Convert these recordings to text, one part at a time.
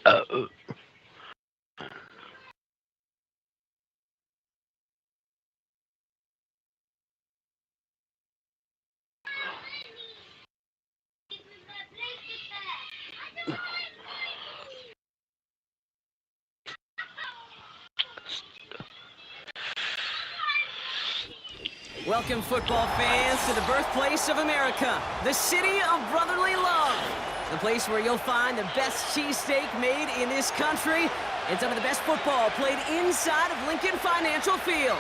Uh, Welcome, football fans, to the birthplace of America, the city of brotherly love. The place where you'll find the best cheesesteak made in this country and some of the best football played inside of Lincoln Financial Field.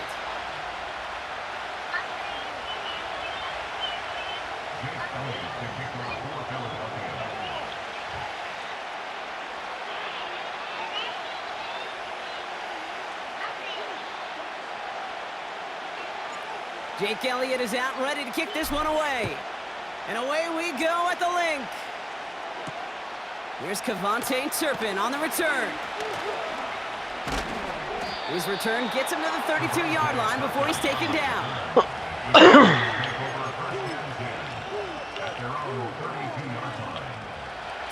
Jake Elliott is out and ready to kick this one away. And away we go at the link. Here's Cavante Turpin on the return. His return gets him to the 32-yard line before he's taken down.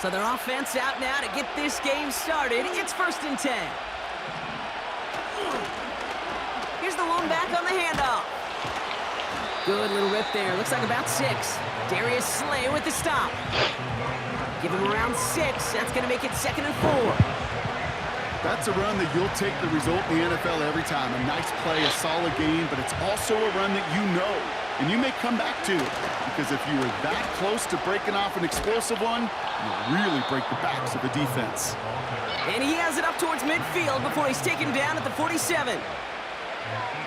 So their offense out now to get this game started. It's 1st and 10. Here's the one back on the handoff. Good little rip there. Looks like about 6. Darius Slay with the stop. Give him around 6. That's going to make it 2nd and 4. That's a run that you'll take the result in the NFL every time. A nice play, a solid game, but it's also a run that you know, and you may come back to it. Because if you were that close to breaking off an explosive one, you'll really break the backs of the defense. And he has it up towards midfield before he's taken down at the 47.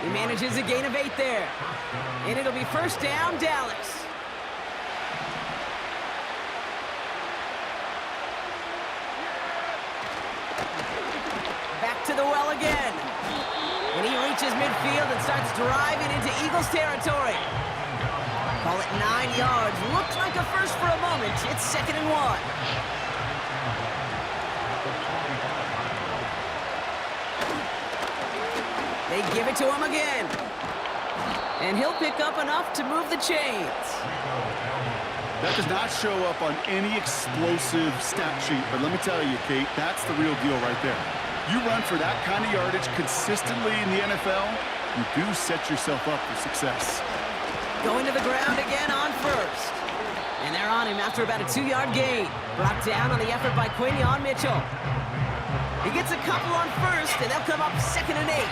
He manages a gain of 8 there. And it'll be 1st down, Dallas. Back to the well again. And he reaches midfield and starts driving into Eagles territory. Call it 9 yards. Looked like a first for a moment. It's 2nd and 1. They give it to him again. And he'll pick up enough to move the chains. That does not show up on any explosive stat sheet, but let me tell you, Kate, that's the real deal right there. You run for that kind of yardage consistently in the NFL, you do set yourself up for success. Going to the ground again on 1st. And they're on him after about a 2-yard gain. Brought down on the effort by Quinion Mitchell. He gets a couple on 1st, and they'll come up 2nd and 8.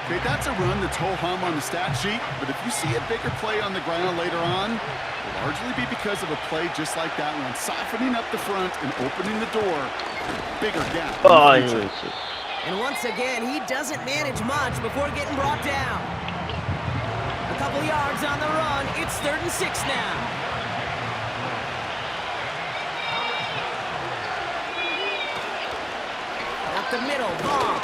Okay, that's a run that's ho-hum on the stat sheet, but if you see a bigger play on the ground later on, it'll largely be because of a play just like that one, softening up the front and opening the door, bigger gap. And once again, he doesn't manage much before getting brought down. A couple yards on the run. It's 3rd and 6 now. Up the middle, Vaughn.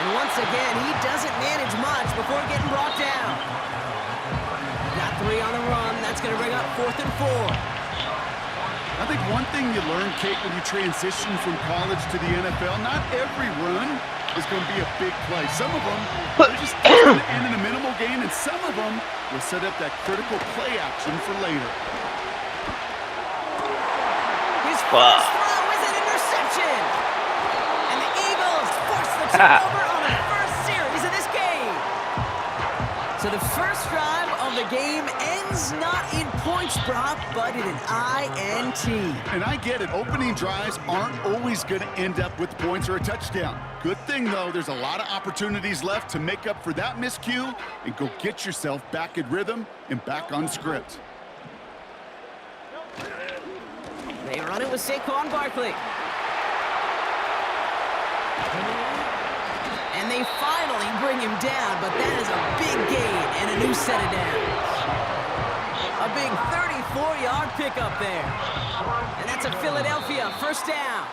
And once again, he doesn't manage much before getting brought down. Got 3 on the run. That's going to bring up 4th and 4. I think one thing you learn, Kate, when you transition from college to the NFL, not every run is going to be a big play. Some of them are just going to end in a minimal gain, and some of them will set up that critical play action for later. His first throw is an interception. And the Eagles force the turnover on the first series of this game. So the first drive of the game ends not in points, Brock, but in an INT. And I get it. Opening drives aren't always going to end up with points or a touchdown. Good thing, though, there's a lot of opportunities left to make up for that miscue and go get yourself back in rhythm and back on script. They run it with Saquon Barkley. And they finally bring him down, but that is a big gain and a new set of downs. A big 34-yard pickup there. And that's a Philadelphia 1st down.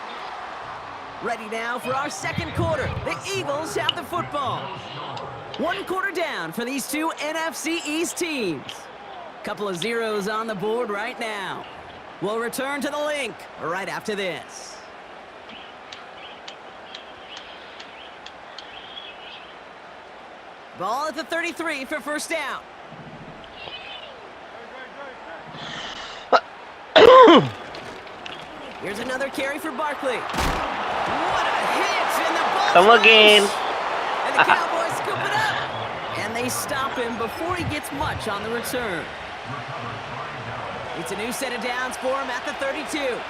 Ready now for our 2nd quarter. The Eagles have the football. 1 quarter down for these two NFC East teams. Couple of zeros on the board right now. We'll return to the link right after this. Ball at the 33 for 1st down. Here's another carry for Barkley. What a hit! And the ball Come again. And the Cowboys scoop it up. And they stop him before he gets much on the return. It's a new set of downs for him at the 32.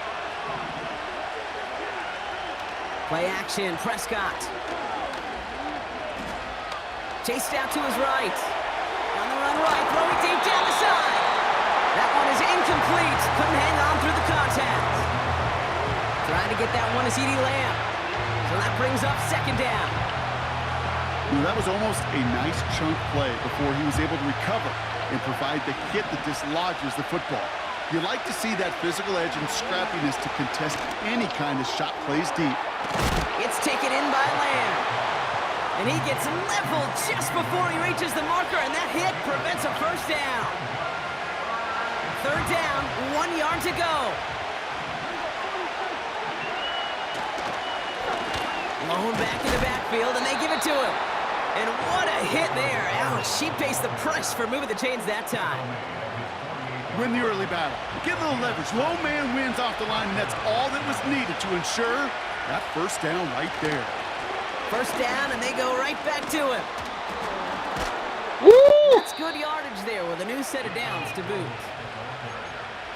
Play action, Prescott. Chased out to his right. On the run right, throwing deep down the side. That one is incomplete. Couldn't hang on through the contact. Trying to get that one to CeeDee Lamb. So that brings up second down. That was almost a nice chunk play before he was able to recover and provide the hit that dislodges the football. You like to see that physical edge and scrappiness to contest any kind of shot plays deep. It's taken in by Lamb. And he gets leveled just before he reaches the marker, and that hit prevents a first down. Third down, 1 yard to go. Blown back in the backfield, and they give it to him. And what a hit there. Ouch, she pays the price for moving the chains that time. Win the early battle. Get a little leverage. Low man wins off the line, and that's all that was needed to ensure that first down right there. First down, and they go right back to him. Woo! That's good yardage there with a new set of downs to boot.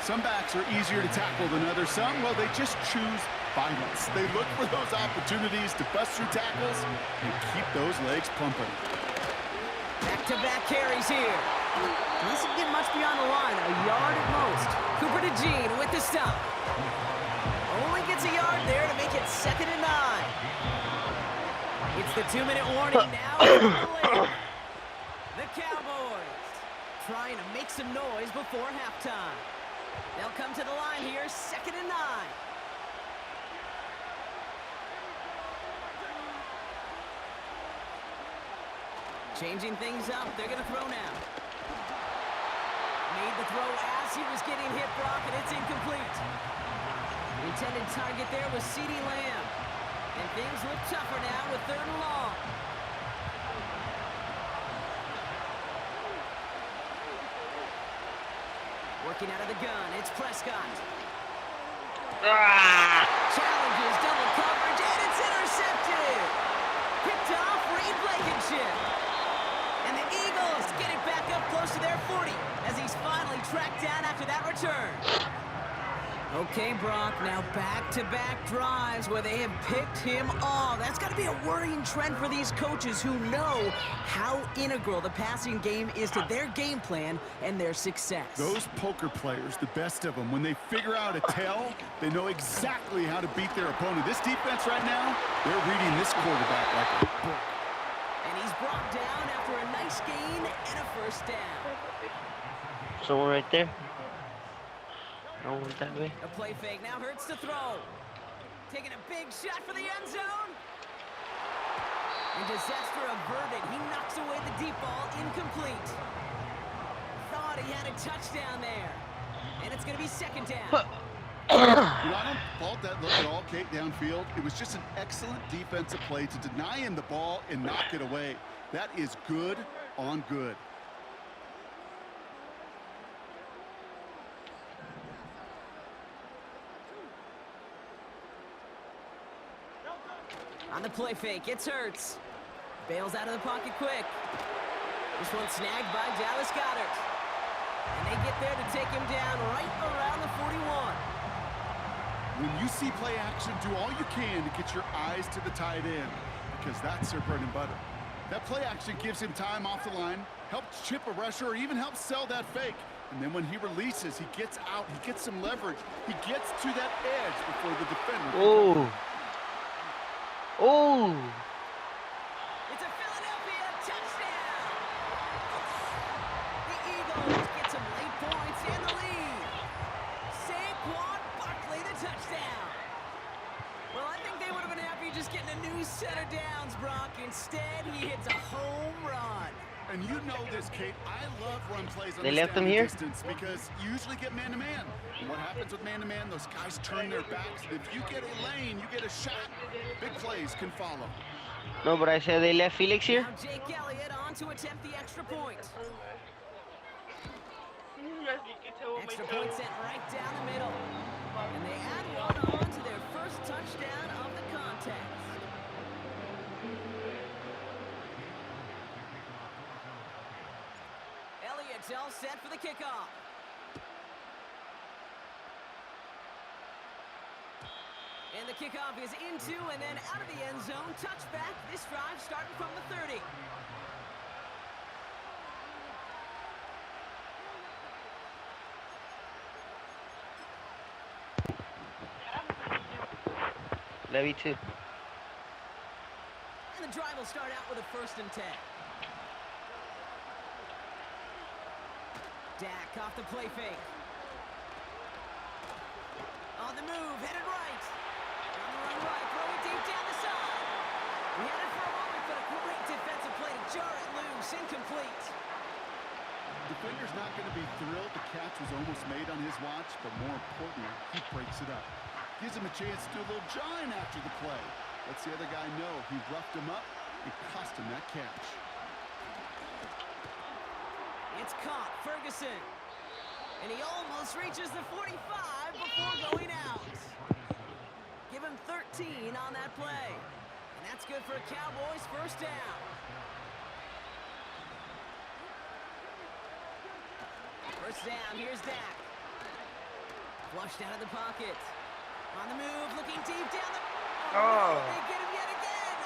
Some backs are easier to tackle than others. Some, well, they just choose violence. They look for those opportunities to bust through tackles and keep those legs pumping. Back-to-back carries here. Doesn't get much beyond the line, a yard at most. Cooper to Jean with the stop. Only gets a yard there to make it 2nd and 9. It's the 2-minute warning now. The Cowboys trying to make some noise before halftime. They'll come to the line here, 2nd and 9. Changing things up, they're going to throw now. Made the throw as he was getting hit, Brock, and it's incomplete. The intended target there was CeeDee Lamb. And things look tougher now with 3rd and long. Working out of the gun, it's Prescott. Challenges, double coverage, and it's intercepted. Picked off, Reed Blankenship. And the Eagles get it back up close to their 40 as he's finally tracked down after that return. Okay, Brock, now back-to-back drives where they have picked him off. That's got to be a worrying trend for these coaches who know how integral the passing game is to their game plan and their success. Those poker players, the best of them, when they figure out a tell, they know exactly how to beat their opponent. This defense right now, they're reading this quarterback like a book. And he's brought down after a nice gain and a first down. Someone right there. I don't want that way. A play fake now hurts to throw. Taking a big shot for the end zone. And disaster averted. He knocks away the deep ball, incomplete. Thought he had a touchdown there. And it's going to be 2nd down. I don't fault that look at all, Kate, downfield. It was just an excellent defensive play to deny him the ball and knock it away. That is good on good. On the play fake, it's Hurts. Bails out of the pocket quick. This one snagged by Dallas Goedert. And they get there to take him down right around the 41. When you see play action, do all you can to get your eyes to the tight end, because that's their bread and butter. That play action gives him time off the line, helps chip a rusher, or even helps sell that fake. And then when he releases, he gets out, he gets some leverage. He gets to that edge before the defender. Oh. Oh. It's a Philadelphia touchdown. The Eagles get some late points and the lead. Saquon Barkley, the touchdown. Well, I think they would have been happy just getting a new set of downs, Brock. Instead, he hits a home run. And you know this, Kate. I love run plays on They this left him down here? distance because you usually get man-to-man. And what happens with man-to-man, those guys turn their backs. And if you get a lane, you get a shot. Big plays can follow. No, but I said they left Felix here. Now Jake Elliott on to attempt the extra point. Extra point sent right down the middle. And they add one on to their first touchdown of the contest. Elliott's all set for the kickoff. And the kickoff is into and then out of the end zone. Touchback. This drive starting from the 30. Levy 2. And the drive will start out with a 1st and 10. Dak off the play fake. On the move, headed right. On the run right, throwing deep down the side. We had it for a moment, but a great defensive play to jar it loose, incomplete. Defender's not going to be thrilled the catch was almost made on his watch, but more importantly, he breaks it up. Gives him a chance to do a little jawing after the play. Lets the other guy know he roughed him up and cost him that catch. It's caught, Ferguson. And he almost reaches the 45 before going out. Give him 13 on that play. And that's good for a Cowboys 1st down. First down, here's Dak. Flushed out of the pocket. On the move, looking deep down the... Oh. They get him yet again.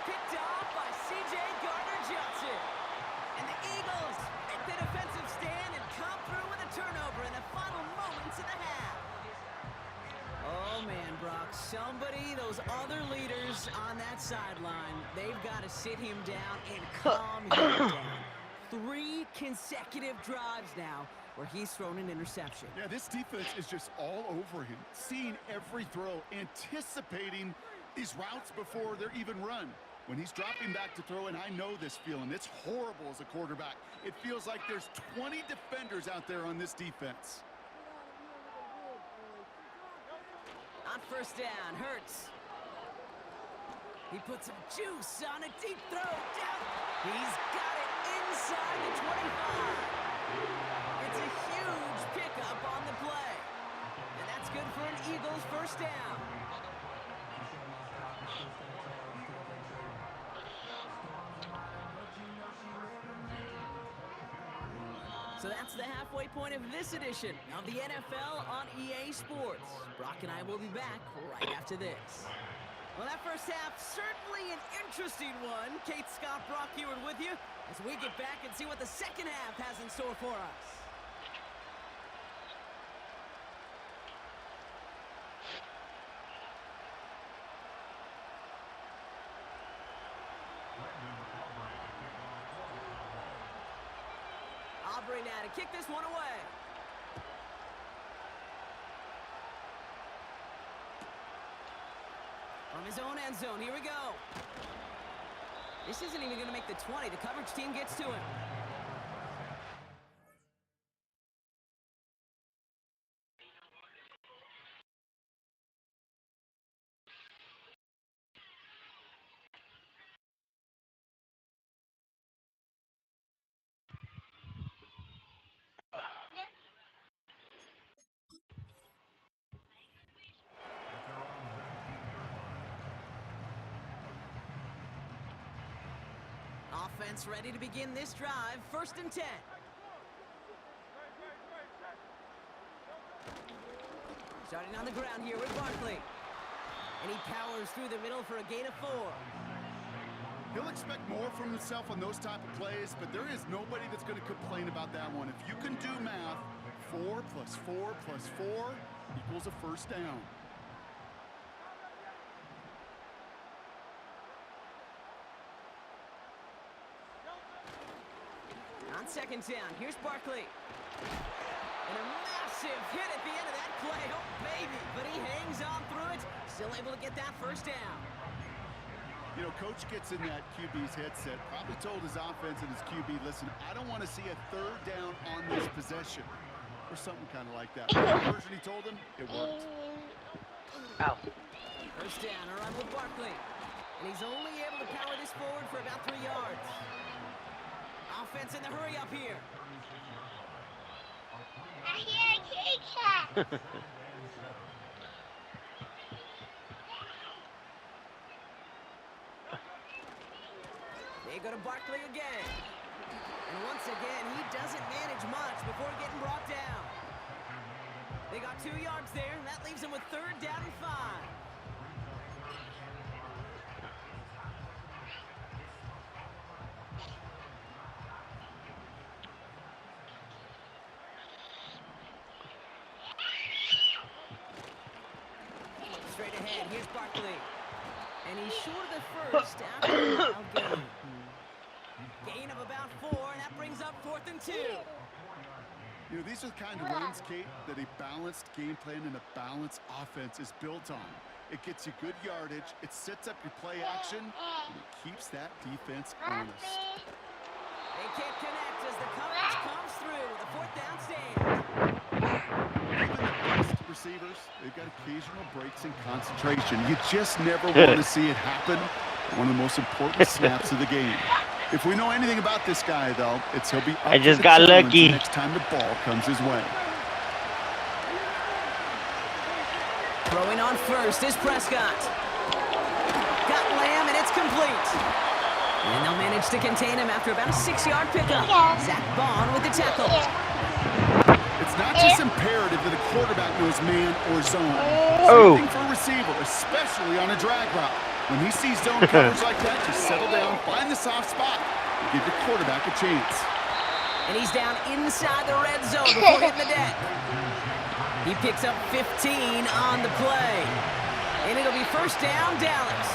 Picked off by C.J. Gardner-Johnson. And the Eagles make the defensive stand and come through with a turnover in the final moments of the half. Oh, man, Brock. Somebody, those other leaders on that sideline, they've got to sit him down and calm him down. 3 consecutive drives now where he's thrown an interception. Yeah, this defense is just all over him, seeing every throw, anticipating these routes before they're even run. When he's dropping back to throw, and I know this feeling, it's horrible as a quarterback. It feels like there's 20 defenders out there on this defense. On 1st down, Hurts. He puts some juice on a deep throw down. He's got it inside the 25. It's a huge pickup on the play. And that's good for an Eagles 1st down. So that's the halfway point of this edition of the NFL on EA Sports. Brock and I will be back right after this. Well, that first half, certainly an interesting one. Kate, Scott, Brock Heward with you as we get back and see what the second half has in store for us. Aubrey now to kick this one away. From his own end zone, here we go. This isn't even going to make the 20. The coverage team gets to him. Offense ready to begin this drive. 1st and 10. Starting on the ground here with Barkley. And he powers through the middle for a gain of 4. He'll expect more from himself on those type of plays, but there is nobody that's going to complain about that one. If you can do math, 4 plus 4 plus 4 equals a 1st down. On 2nd down, here's Barkley. And a massive hit at the end of that play. Oh, baby. But he hangs on through it. Still able to get that 1st down. You know, coach gets in that QB's headset, probably told his offense and his QB, listen, I don't want to see a 3rd down on this possession. Or something kind of like that. The version he told him, it worked. Ow. 1st down, a run with Barkley. And he's only able to power this forward for about 3 yards. Offense in the hurry up here. I hear a kitty cat. They go to Barkley again. And once again, he doesn't manage much before getting brought down. They got 2 yards there, and that leaves him with 3rd down and 5. Straight ahead, here's Barkley. And he's short of the first after a wild gain. Gain of about 4, and that brings up 4th and 2. You know, these are the kind of runs, Kate, that a balanced game plan and a balanced offense is built on. It gets you good yardage, it sets up your play action, and it keeps that defense honest. They can't connect as the coverage comes through. The 4th down stand. Even the best receivers, they've got occasional breaks in concentration. You just never want to see it happen. One of the most important snaps of the game. If we know anything about this guy, though, it's he'll be up I to just the got challenge lucky. the next time the ball comes his way. Throwing on first is Prescott. Got Lamb, and it's complete. And they'll manage to contain him after about a 6-yard pickup. Zach Bond with the tackle. It's not just imperative that a quarterback knows man or zone. Oh. Same thing for a receiver, especially on a drag route. When he sees zone coverage like that, just settle down, find the soft spot, and give your quarterback a chance. And he's down inside the red zone before hitting the deck. He picks up 15 on the play. And it'll be 1st down, Dallas.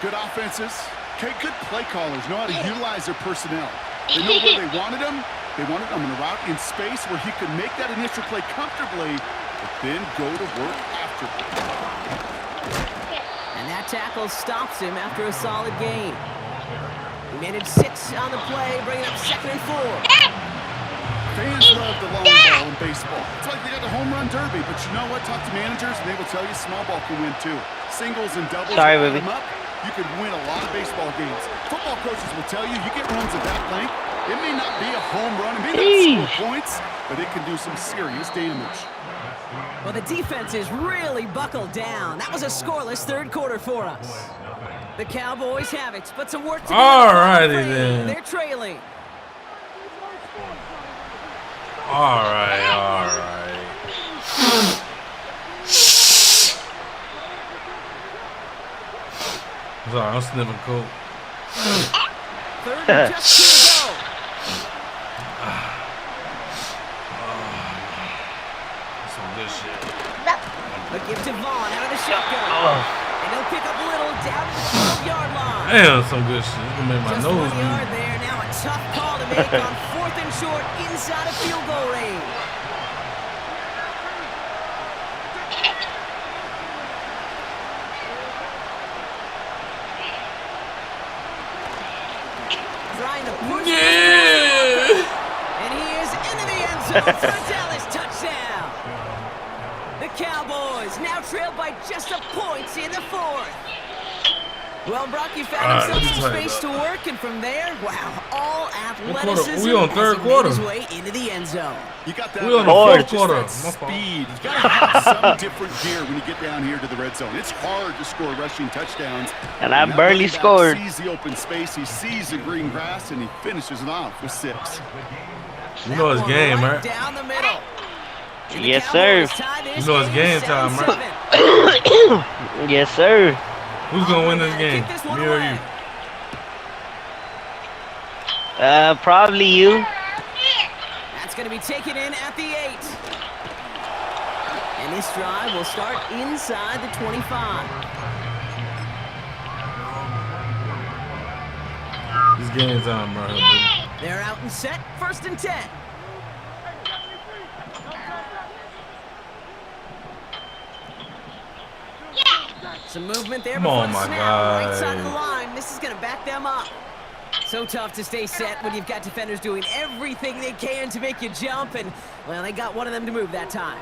Good offenses, okay, good play callers know how to utilize their personnel. They know where they wanted him. They wanted him in a route in space where he could make that initial play comfortably, but then go to work afterward. And that tackle stops him after a solid gain. He managed 6 on the play, bringing up 2nd and 4. Fans love the long ball in baseball. It's like they got the home run derby, but you know what? Talk to managers, and they will tell you small ball can win too. Singles and doubles, Sorry, you baby. them up, you could win a lot of baseball games. Football coaches will tell you, you get runs at that length, it may not be a home run, it may not score points, but it can do some serious damage. Well, the defense is really buckled down. That was a scoreless 3rd quarter for us. The Cowboys have it, but some work to do. Alrighty then. They're trailing. Alright. Sorry, I'm sniffing coke. 3rd and just 2 to go. Some good shit. A give to Vaughn out of the shotgun. And he'll pick up a little down to the 12-yard line. Damn, some good shit. It's gonna make my Just nose 1 yard there. Now a tough call to make on 4th and short inside of field goal range. Trying to push this and he is into the end zone for a Dallas touchdown. The Cowboys now trailed by just a point in the 4th. Well, Brock, you found himself some space to work, and from there, wow, all athleticism We on 3rd quarter. his way into the end zone. You got that. We on the Lord. 4th quarter. That speed. You gotta have some different gear when you get down here to the red zone. It's hard to score rushing touchdowns. And I that barely running back scored. Sees the open space, he sees the green grass, and he finishes it off with 6. You know it's game, right? Down the middle. And the Yes, sir. Cowboys tie this You know it's game time, 7-7. Yes, sir. Who's gonna win this game? Kick this one Me or away. you? Probably you. That's going to be taken in at the 8. And this drive will start inside the 25. This game time, bro. They're out and set. 1st and 10. Some movement there before Oh the my snap. God. Right side of the line. This is going to back them up. So tough to stay set when you've got defenders doing everything they can to make you jump. And, well, they got one of them to move that time.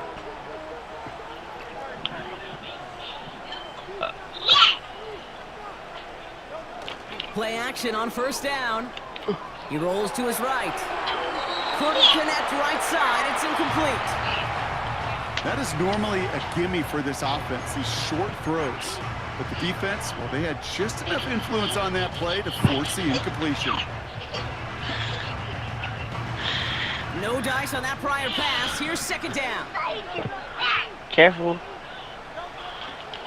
Play action on 1st down. He rolls to his right. Couldn't connect right side. It's incomplete. That is normally a gimme for this offense, these short throws. But the defense, well, they had just enough influence on that play to force the incompletion. No dice on that prior pass. Here's second down. Careful.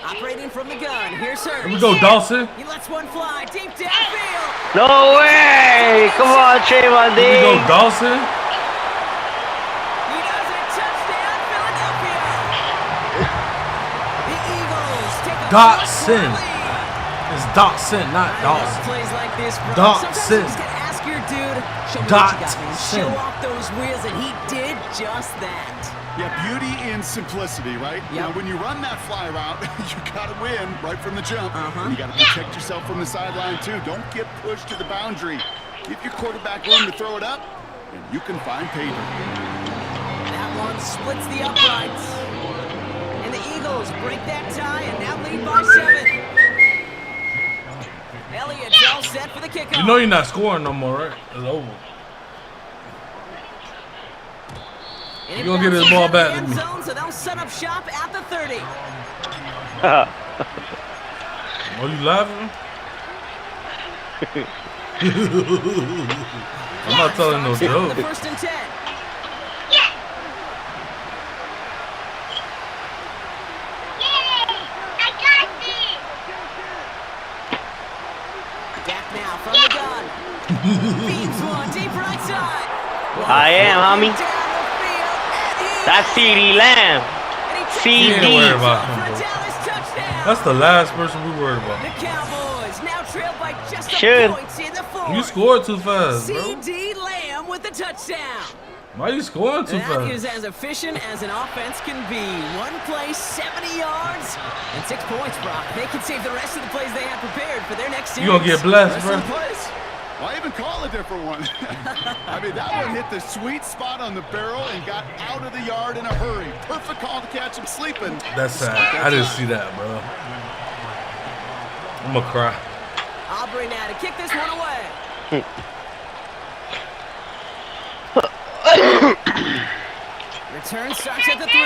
Operating from the gun. Here's Hurts. Here we go, Dawson. He lets one fly deep downfield. No way! Come on, Trayvon D. Here we go, Dawson. He does it. Touchdown, Philadelphia. The Eagles take a Dotson. 1-score lead. It's Dotson, not I love Dawson. plays like this, bro. Dotson. Sometimes you just gotta ask your dude, show me what you got, man. Dotson. Show off those wheels, and he did just that. Yeah, beauty in simplicity, right? Yep. Now, when you run that fly route, you got to win right from the jump. And you got to protect yourself from the sideline, too. Don't get pushed to the boundary. Give your quarterback room to throw it up, and you can find pay dirt. That one splits the uprights. And the Eagles break that tie and now lead by 7. Elliott's all set for the kickoff. You know you're not scoring no more, right? It's over. You're going to get this ball back to me. Zone, so they'll set up shop at the 30. Are you laughing? I'm not telling no joke. The first and 10. Dak now from the gun. Beams one deep right side. I am, homie. Down the field, and he That's CD Lamb. You ain't worried CD. about for him, a bro. Dallas touchdown. That's the last person we worried about. The Cowboys now trail by just a Should. point in the fourth. You scored too fast, bro. CD Lamb with the touchdown. Why you scoring too That is fast? as efficient as an offense can be. One play, 70 yards, and 6 points, Brock. They can save the rest of the plays they have prepared for their next series. You gonna get blessed, Rest bro. of the plays. Why even call a different one? I mean, that one hit the sweet spot on the barrel and got out of the yard in a hurry. Perfect call to catch him sleeping. That's sad. I didn't see that, bro. I'm gonna cry. Aubrey now to kick this one away. Return starts at the 3.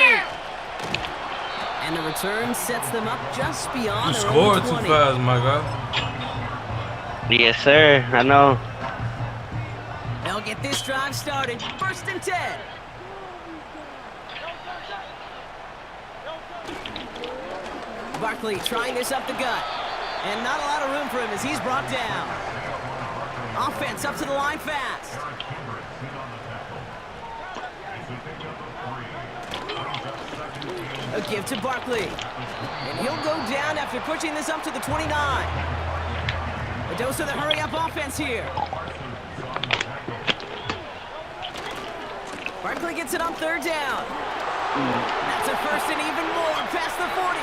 And the return sets them up just beyond You their scored own too 20. fast, my guy. Yes, sir. I know. They'll get this drive started. First and 10. Barkley trying this up the gut. And not a lot of room for him as he's brought down. Offense up to the line fast. A give to Barkley. And he'll go down after pushing this up to the 29. A dose of the hurry-up offense here. Barkley gets it on third down. That's a first and even more past the 40.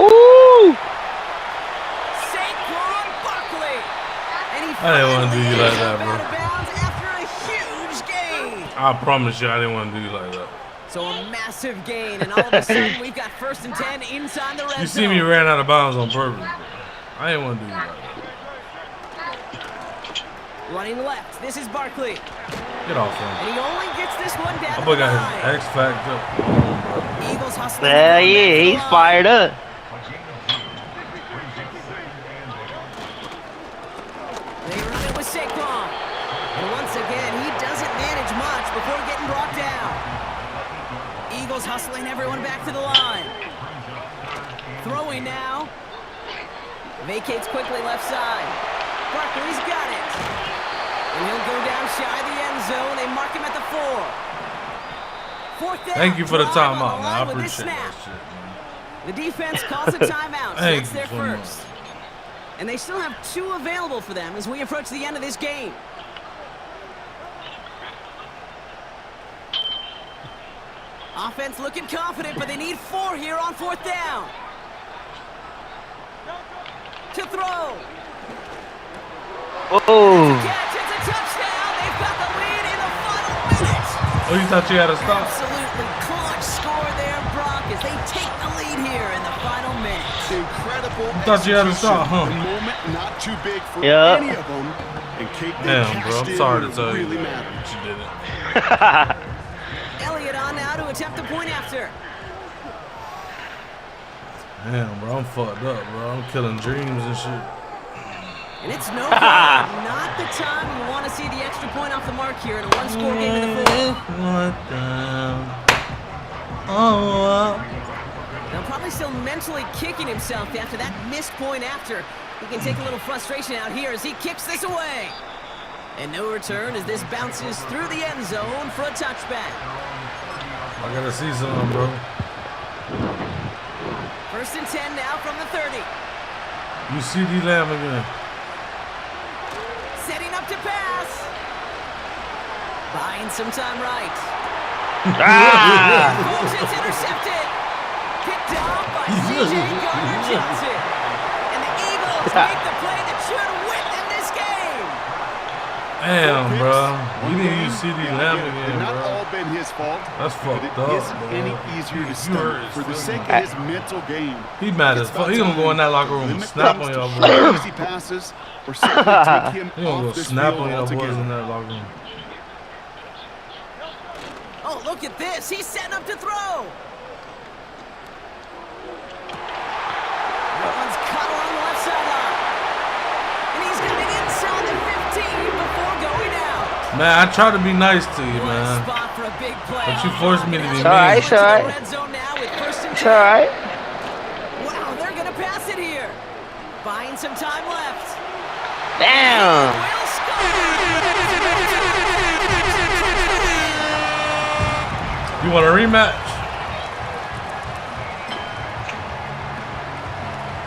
Ooh! Saquon Barkley. And he I didn't wanna do you like finally that, gets bro. out of bounds after a huge gain. I promise you, I didn't want to do you like that. So a massive gain, and all of a sudden we've got first and 10 inside the red You zone. see me ran out of bounds on purpose, bro. I didn't want to do you like that. Running left. This is Barkley. Get off him. And he only gets this one down My to boy the got line. his X Factor. Eagles hustling. Hell to yeah, the he's line. fired up. They run it with Saquon. And once again, he doesn't manage much before getting brought down. Eagles hustling everyone back to the line. Throwing now. Vacates quickly left side. Barkley's got it. And he'll go down shy of the end zone. They mark him at the 4. Fourth down. Thank you for the Drive on timeout, man. I line with this appreciate snap. that shit, man. The defense calls a timeout, so Thank that's you their so much. first. And they still have 2 available for them as we approach the end of this game. Offense looking confident, but they need 4 here on 4th down. To throw. Oh! Catch, it's a touchdown. They've got the lead in the final minute. Oh, you thought you had to stop? Absolutely clutch score there, Brock, as they take the lead here in the final minute. Incredible. You thought you had to stop, huh? The moment not too big for Yeah. any of them. And Kate, they Damn, bro. cashed I'm in sorry when to tell it you really that, mattered. but you did it. Elliott on now to attempt the point after. Damn, bro, I'm fucked up, bro. I'm killing dreams and shit. And it's no good. Not the time you want to see the extra point off the mark here in a one-score game in the fourth. Now probably still mentally kicking himself after that missed point after. He can take a little frustration out here as he kicks this away. And no return as this bounces through the end zone for a touchback. I gotta see something, bro. 1st and 10 now from the 30. You CD Lamb again. Setting up to pass. Buying some time right. Folks, it's intercepted. Picked up by C.J. Gardner-Johnson. And the Eagles make the play that should win them this game. Damn, bro. You didn't use CD Lamb again, Not bro. all been his fault. That's fucked but up, it isn't bro. any easier to stomach for the sake of his mental game. He mad as fuck. He gonna go in that locker room and Limit snap things on y'all to boys. easy passes or simply take him He gonna go off this snap field on y'all boys altogether. in that locker room. Oh, look at this. He's setting up to throw. That one's cut along the left sideline. And he's getting inside the 15 before going out. Man, I try to be nice to you, What a man. spot for a big play. But you forced me to be It's alright, it's alright. Red zone now with 1st and It's 10. alright. Wow, they're going to pass it here. Buying some time left. Damn. Will score. You want a rematch?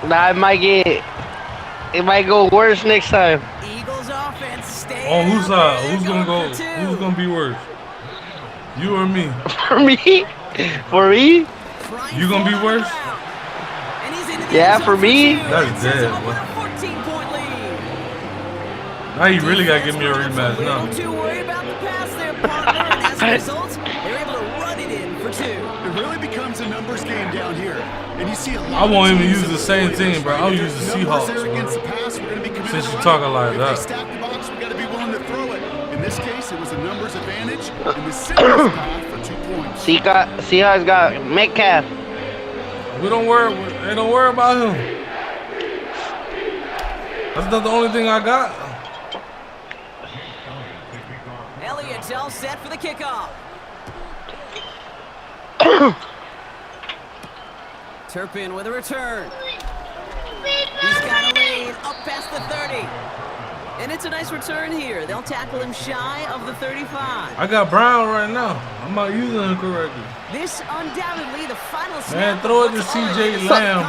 Nah, it might go worse next time. Eagles offense stay. Oh, who's out. who's They're gonna go? going for two. Who's gonna be worse? You or me? For me? For me? Trying You gonna be for it on worse? the ground. And he's into the Yeah, end zone for me? two. That's And sets dead, them up boy. with a 14-point lead. Now you really gotta give me a rematch A little now. too worried about the pass there, partner, and as a result, they're able to run it in for 2. It really becomes a numbers game down here. And you see a lot I won't of even teams use the that same avoid team, this, bro. right? I'll If use the there's numbers Seahawks, there bro. against the pass, we're gonna be committed Since to you run talking it. like If that. they stack the box, we gotta be willing to throw it. In this case, it was a numbers advantage and the simplest path for 2 points. Seahawks got Metcalf. We don't worry. They don't worry about him. That's not the only thing I got. Elliott's all set for the kickoff. Turpin with a return. He's got a lane up past the 30. And it's a nice return here. They'll tackle him shy of the 35. I got Brown right now. I'm not using him correctly. This undoubtedly the final snap. Man, throw it to of what's CJ already a Lamb.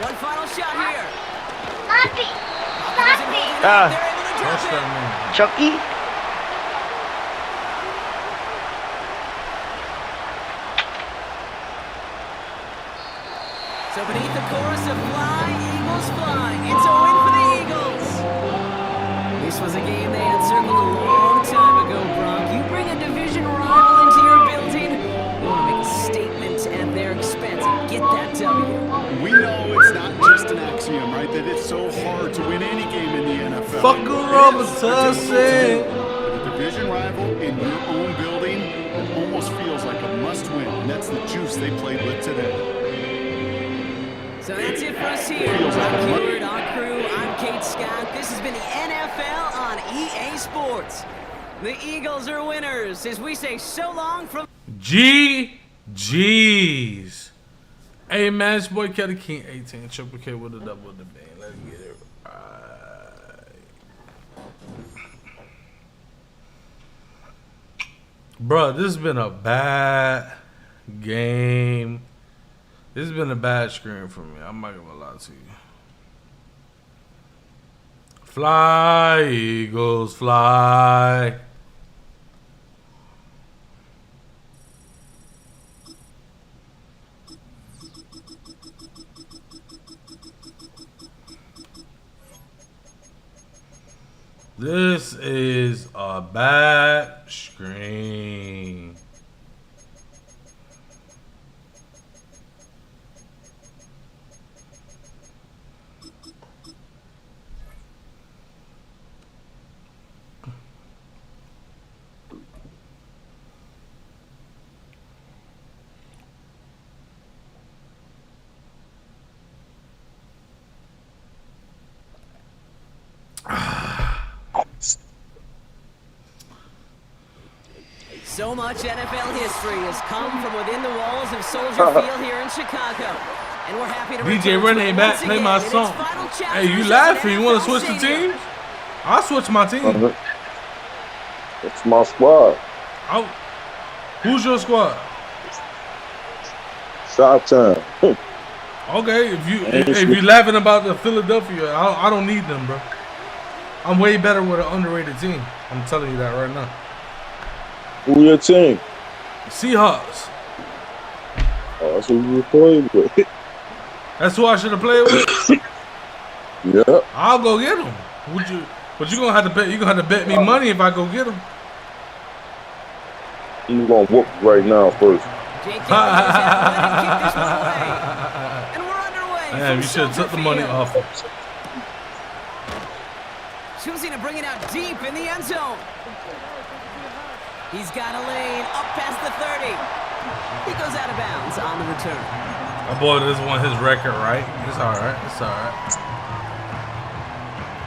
One final shot here. Ah. They're able to drop Trust it. that man. Chucky? So beneath the chorus of Fly, Eagles Fly, it's a win for the Eagles. This was a game they had circled a long time ago, Brock. You bring a division rival into your building, you want to make a statement at their expense and get that W. We know it's not just an axiom, right? That it's so hard to win any game in the NFL. Fuck It around is with difficult to Tussie. do. But a division rival in your own building, it almost feels like a must-win, and that's the juice they played with today. So that's it for us here. Brock Heward, our crew, I'm Kate Scott. This has been the NFL on EA Sports. The Eagles are winners as we say so long from... GG's. Hey man, it's your boy Kelly King 18, Triple K with a double the band. Let's get it right. Bruh, this has been a bad game. This has been a bad screen for me. I'm not gonna lie to you. Fly, Eagles, fly. This is a bad screen. So much NFL history has come from within the walls of Soldier Field here in Chicago. And we're happy to DJ return Renee to it back, once play again my in its song. final Hey, you chapters laughing? as You an want to NFL switch the stadium. teams? I'll switch my team. It's my squad. Oh, who's your squad? Shot time. Okay, if you laughing about the Philadelphia, I don't need them, bro. I'm way better with an underrated team. I'm telling you that right now. Who your team? Seahawks. Oh, that's who you were playing with. That's who I should have played with. Yeah. I'll go get them. But you gonna have to bet. You gonna have to bet me money if I go get them. I'm gonna whoop right now first. Jake Elliott is athletic, kick this one away. And we're underway. Damn, you should have took the money off him. Choosing to bring it out deep in the end zone. He's got a lane up past the 30. He goes out of bounds on the return. My boy doesn't want his record right. It's all right. It's all right.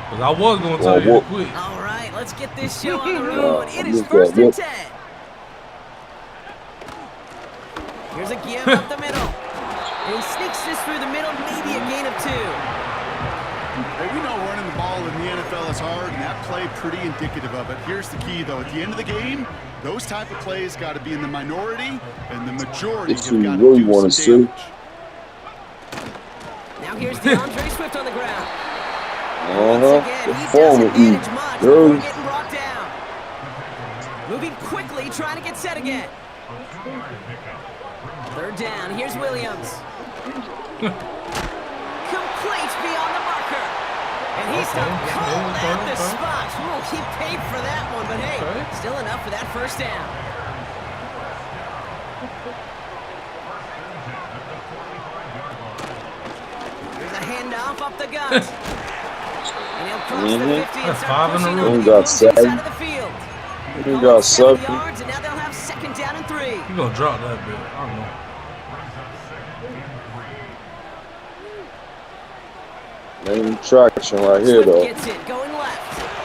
Cause I was gonna tell you to quit. All right, let's get this show on the road. It is 1st and 10. Here's a give up the middle. And he sneaks this through the middle, maybe a gain of 2. Hey, we know running the ball in the NFL is hard, and that play pretty indicative of it. Here's the key, though. At the end of the game, those type of plays got to be in the minority, and the majority It's have who got you to really do want to some see. damage. Now here's DeAndre Swift on the ground. The He former doesn't E. manage much before Dirty. getting brought down. Moving quickly, trying to get set again. 3rd down, here's Williams. Complete beyond the marker. And he's stopped cold at the spot. Ooh, he paid for that one, but hey, still enough for that 1st down. Here's a handoff up the gut. And he'll cross the 50 and That's start 5 in a pushing row. on He the got opposite 7. side of the field. He Going got 70 7. yards, and now they'll have 2nd down and 3. You gonna drop that bit? I don't know. Main traction right here, Swift though. gets it, going left.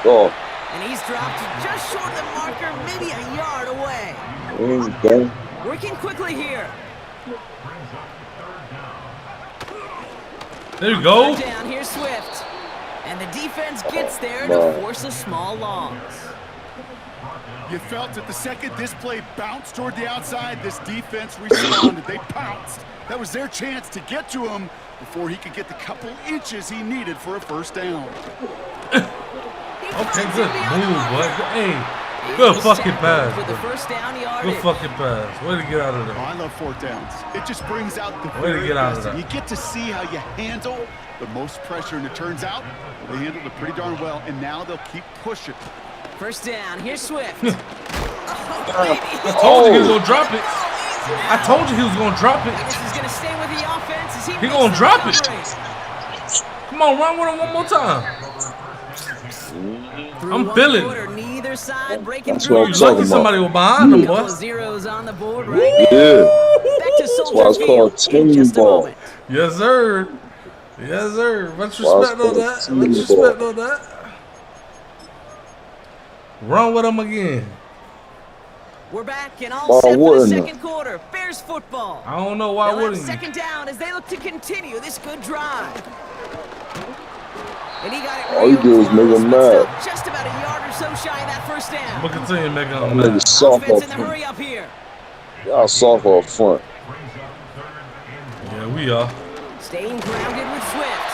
Oh, And he's dropped just short of the marker, maybe a yard away. he's done. Working quickly here. There you go. 3rd down, here's Swift. And the defense gets there to force a small loss. You felt it the second this play bounced toward the outside, this defense responded. They pounced. That was their chance to get to him before he could get the couple inches he needed for a 1st down. Okay, good move, boy. Hey, good fucking pass. With the Bro. 1st down yardage. Good fucking pass. Way to get out of Oh, there. I love 4th downs. It just brings out the Way to very get out of best. that. You get to see how you handle the most pressure, and it turns out they handled it pretty darn well, and now they'll keep pushing. 1st down, here's Swift. I told you he was gonna drop it. I told you he was gonna drop it. This is going to stay with the offense as he He makes gonna the drop it. recovery. Come on, run with him one more time. Through I'm one feeling quarter, neither side breaking That's through. what I'm You talking lucky about. somebody was behind him, Couple boy. of zeros on the board right now. Yeah. Back to That's why it's Soldier called Field in team just a ball. moment. Yes, sir. Yes, sir. Much Why it's respect on called that. team Much ball. respect on that. Run with him again. We're back and all Why set for the wouldn't I? 2nd quarter. Bears football. I don't know why They'll have wouldn't you. 2nd down as they look to continue this good drive. And he got it All you real do is close, make him but mad. still just about a yard or so shy of that 1st down. We'll continue making That him nigga mad. soft Offense up in the front. hurry up here. Y'all soft up front. Yeah, we are. Staying grounded with Swift.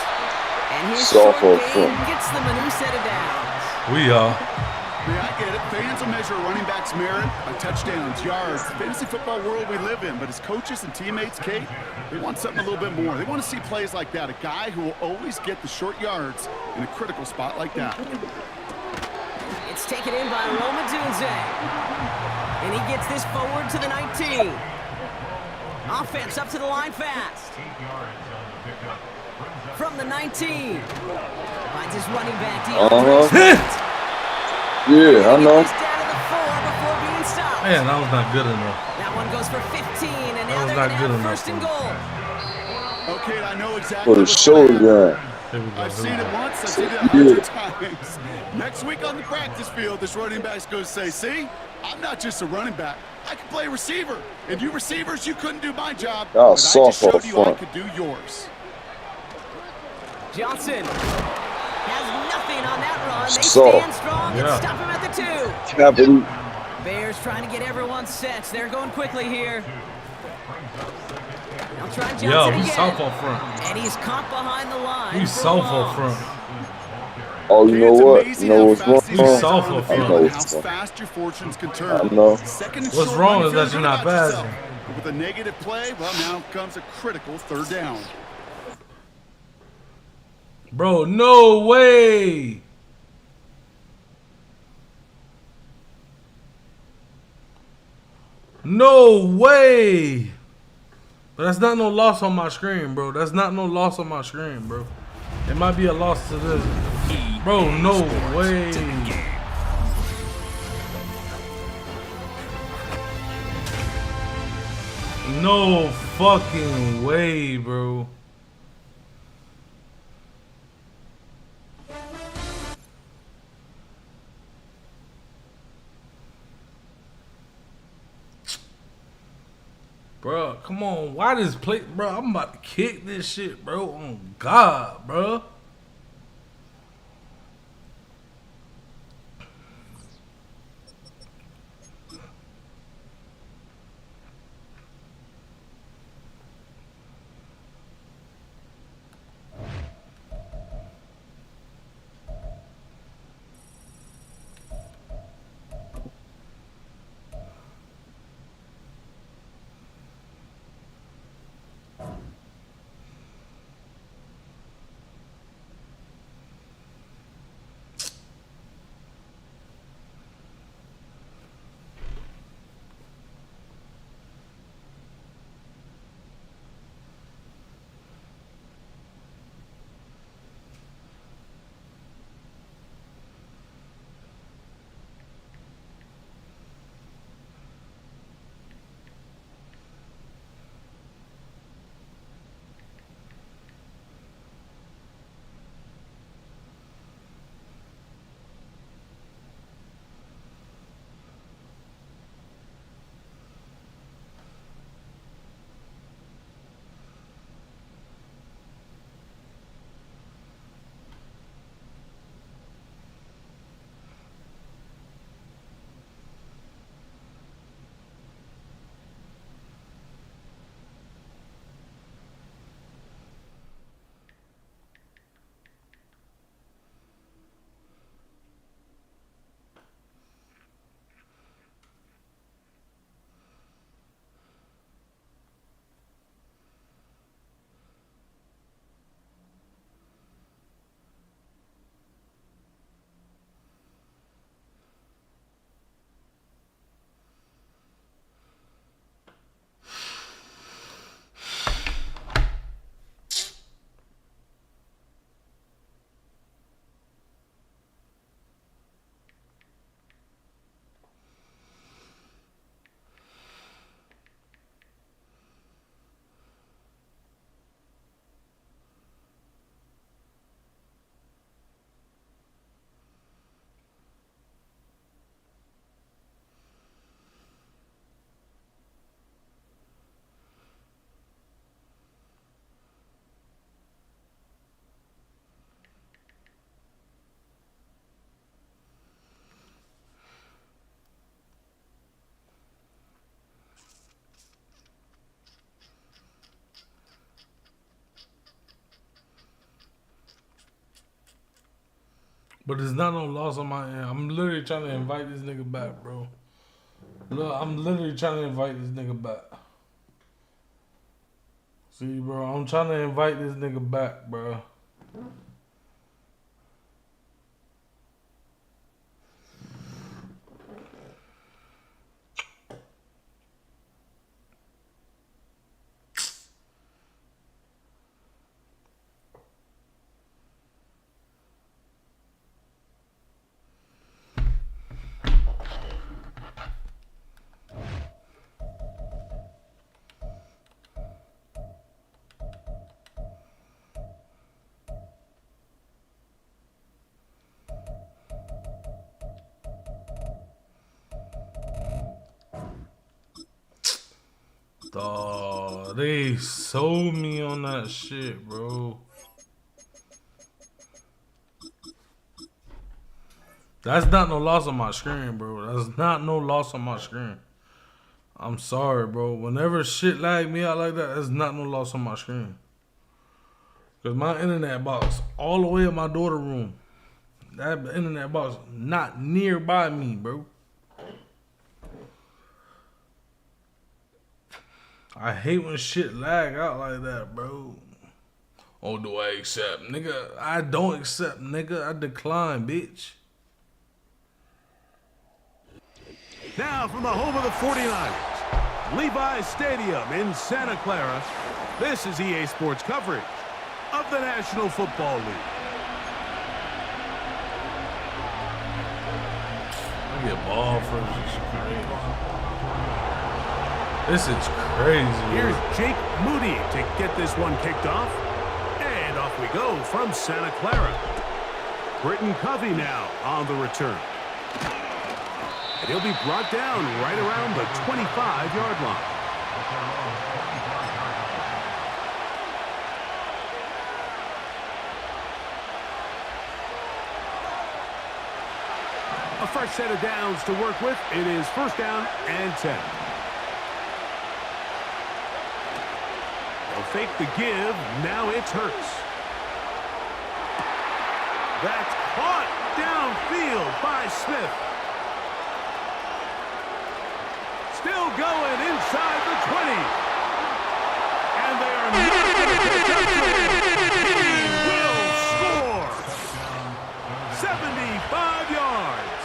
And his Soft short up game front. gets them a new set of downs. We are. Yeah, I get it. Fans will measure a running back's merit by touchdowns, yards, the fantasy football world we live in. But as coaches and teammates, Kate, they want something a little bit more. They want to see plays like that. A guy who will always get the short yards in a critical spot like that. It's taken in by Roma Dunze. And he gets this forward to the 19. Offense up to the line fast. From the 19. Finds his running back, DeAndre Swift. Yeah, I know. He's down to the 4 before being stopped. Man, that was not good enough. That one goes for 15, and now was they're not going to good have enough 1st and for goal. Okay, I know exactly For the what's shoulder gonna happen. down. Here we go. I've here seen we it go. once, I've seen it 100 times. Next week on the practice field, this running back's going to say, see, I'm not just a running back. I can play receiver. And you receivers, you couldn't do my job, Y'all but I just soft up showed you I front. could do yours. Johnson has nothing on that run. They So- stand strong and Yeah. stop him at the 2. Capital. Bears trying to get everyone set. They're going quickly here. They'll try Johnson Yo, we again. soft up front. And he's caught behind the line. We for soft up loss. front. Oh, you know It's what? amazing You know how what's fast these wrong? guys Soft are on the up field front. and I know. how fast your fortunes can turn. I know. Second and What's short wrong when is you that feel you're good not about yourself. passing. But with a negative play, well, now comes a critical third down. Bro, no way. No way. But that's not no loss on my screen, bro. That's not no loss on my screen, bro. It might be a loss to this. Bro, no way. No fucking way, bro. Bro, come on. Why this play? Bro, I'm about to kick this shit, bro. Oh, God, bro. But it's not no loss on my end. I'm literally trying to invite this nigga back, bro. Look, I'm literally trying to invite this nigga back. See, bro, I'm trying to invite this nigga back, bro. Dawg, they sold me on that shit, bro. That's not no loss on my screen, bro. That's not no loss on my screen. I'm sorry, bro. Whenever shit lag me out like that, that's not no loss on my screen. Because my internet box all the way in my daughter's room. That internet box not nearby me, bro. I hate when shit lag out like that, bro. Oh, do I accept? Nigga, I don't accept, nigga. I decline, bitch. Now from the home of the 49ers, Levi's Stadium in Santa Clara, this is EA Sports coverage of the National Football League. I get ball first. This is crazy. Here's Jake Moody to get this one kicked off. And off we go from Santa Clara. Britton Covey now on the return. And he'll be brought down right around the 25-yard line. A fresh set of downs to work with. It is first down and 10. They'll fake the give. Now it's Hurts. That's caught downfield by Smith. Still going inside the 20. And they are not going to catch up to him. He will score. 75 yards.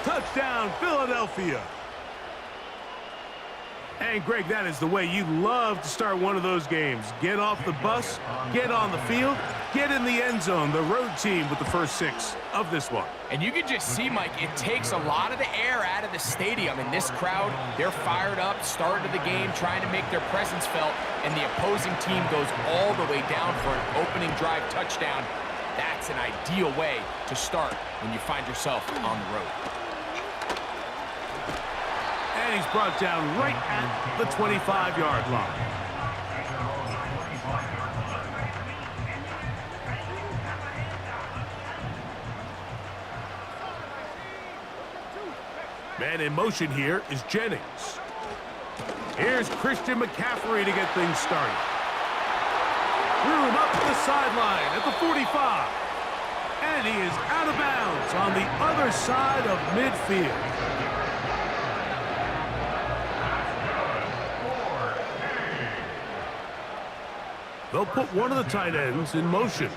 Touchdown, Philadelphia. And, Greg, that is the way you love to start one of those games. Get off the bus, get on the field, get in the end zone. The road team with the first 6 of this one. And you can just see, Mike, it takes a lot of the air out of the stadium. And this crowd, they're fired up, start of the game, trying to make their presence felt. And the opposing team goes all the way down for an opening drive touchdown. That's an ideal way to start when you find yourself on the road. And he's brought down right at the 25-yard line. Man in motion here is Jennings. Here's Christian McCaffrey to get things started. Room up the sideline at the 45. And he is out of bounds on the other side of midfield. They'll put one of the tight ends in motion.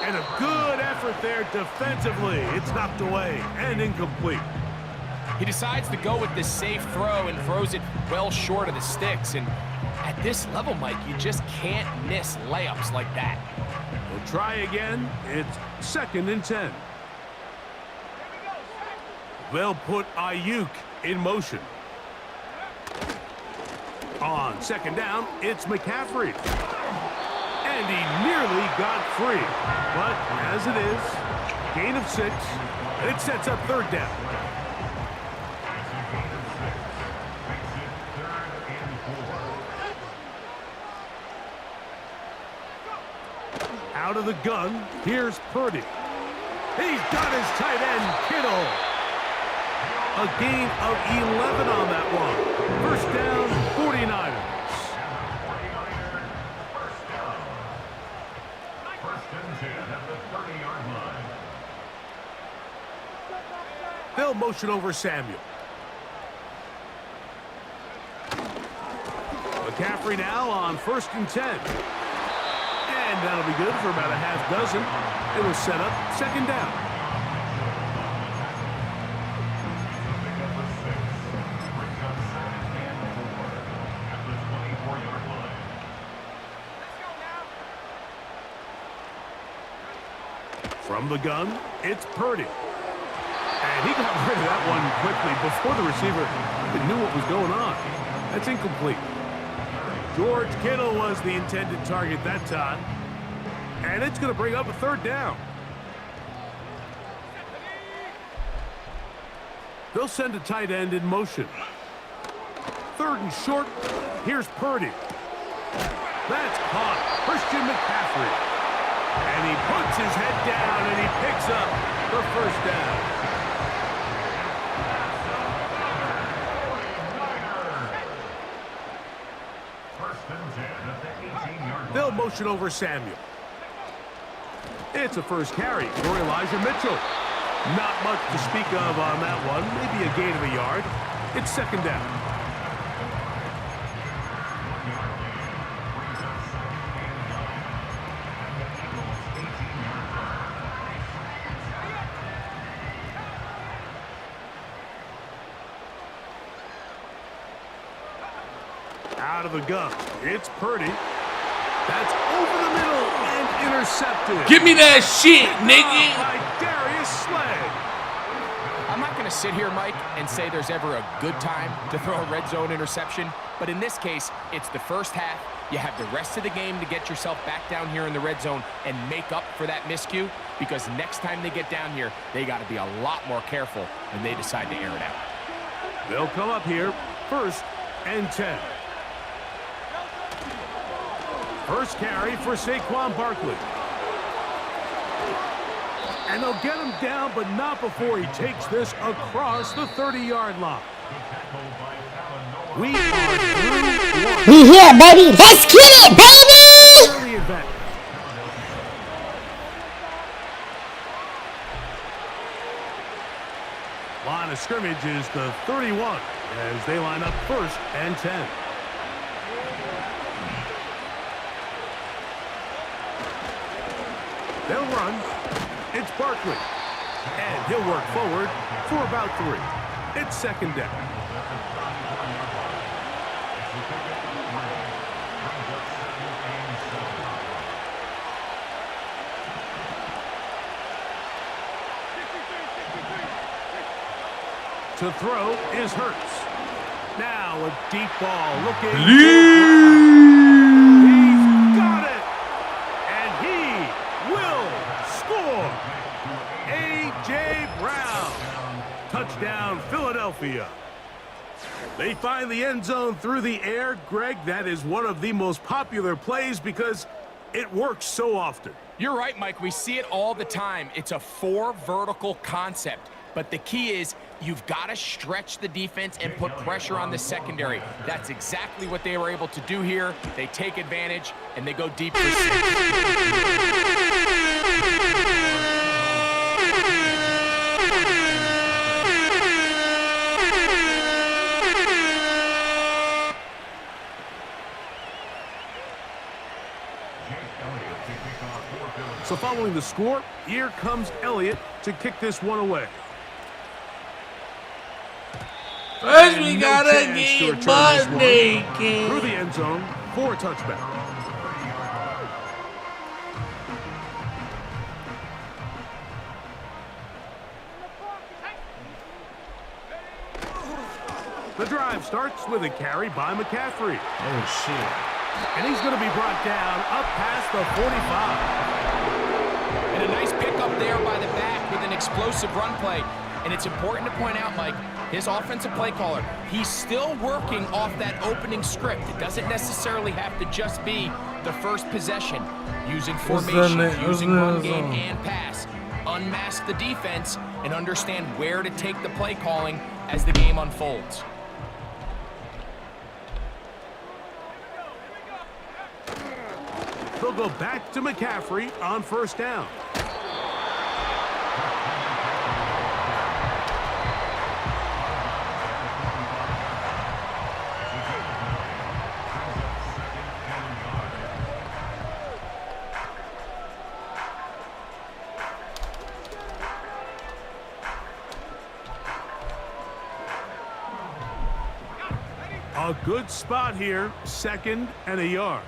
And a good effort there defensively. It's knocked away and incomplete. He decides to go with this safe throw and throws it well short of the sticks. And at this level, Mike, you just can't miss layups like that. We'll try again. It's 2nd and 10. They'll put Ayuk in motion. On 2nd down, it's McCaffrey. And he nearly got free. But as it is, gain of 6, and it sets up 3rd down. Out of the gun, here's Purdy. He's got his tight end, Kittle. A gain of 11 on that one. First down, 49ers. They'll motion over Samuel. McCaffrey now on 1st and 10. And that'll be good for about a half dozen. It'll set up 2nd down. From the gun, it's Purdy. And he got rid of that one quickly before the receiver even knew what was going on. That's incomplete. George Kittle was the intended target that time. And it's going to bring up a 3rd down. They'll send a tight end in motion. 3rd and short. Here's Purdy. That's caught. Christian McCaffrey. And he puts his head down and he picks up the 1st down. They'll motion over Samuel. It's a 1st carry for Elijah Mitchell. Not much to speak of on that one. Maybe a gain of a yard. It's 2nd down. Out of the gun. It's Purdy. That's over the middle and intercepted. Give me that shit, nigga. By Darius Slay. I'm not going to sit here, Mike, and say there's ever a good time to throw a red zone interception, but in this case, it's the 1st half. You have the rest of the game to get yourself back down here in the red zone and make up for that miscue, because next time they get down here, they got to be a lot more careful when they decide to air it out. They'll come up here, 1st and 10. 1st carry for Saquon Barkley. And they'll get him down, but not before he takes this across the 30-yard line. We are through. We here, baby. Let's get it, baby! Early advantage. Line of scrimmage is the 31 as they line up 1st and 10. They'll run. It's Barkley. And he'll work forward for about 3. It's 2nd down. To throw is Hurts. Now a deep ball looking. He's got it. And he will score. A.J. Brown. Touchdown, Philadelphia. They find the end zone through the air. Greg, that is one of the most popular plays because it works so often. You're right, Mike. We see it all the time. It's a 4 vertical concept. But the key is you've got to stretch the defense and put pressure on the secondary. That's exactly what they were able to do here. They take advantage, and they go deep for 6. So following the score, here comes Elliott to kick this one away. First, we gotta get butt through naked. the end zone for a touchback. The drive starts with a carry by McCaffrey. Oh, shit. And he's going to be brought down up past the 45. And a nice pickup there by the back with an explosive run play. And it's important to point out, Mike, his offensive play caller, he's still working off that opening script. It doesn't necessarily have to just be the first possession. Using formation, using run game and pass. Unmask the defense and understand where to take the play calling as the game unfolds. They'll go back to McCaffrey on 1st down. A good spot here, 2nd and a yard.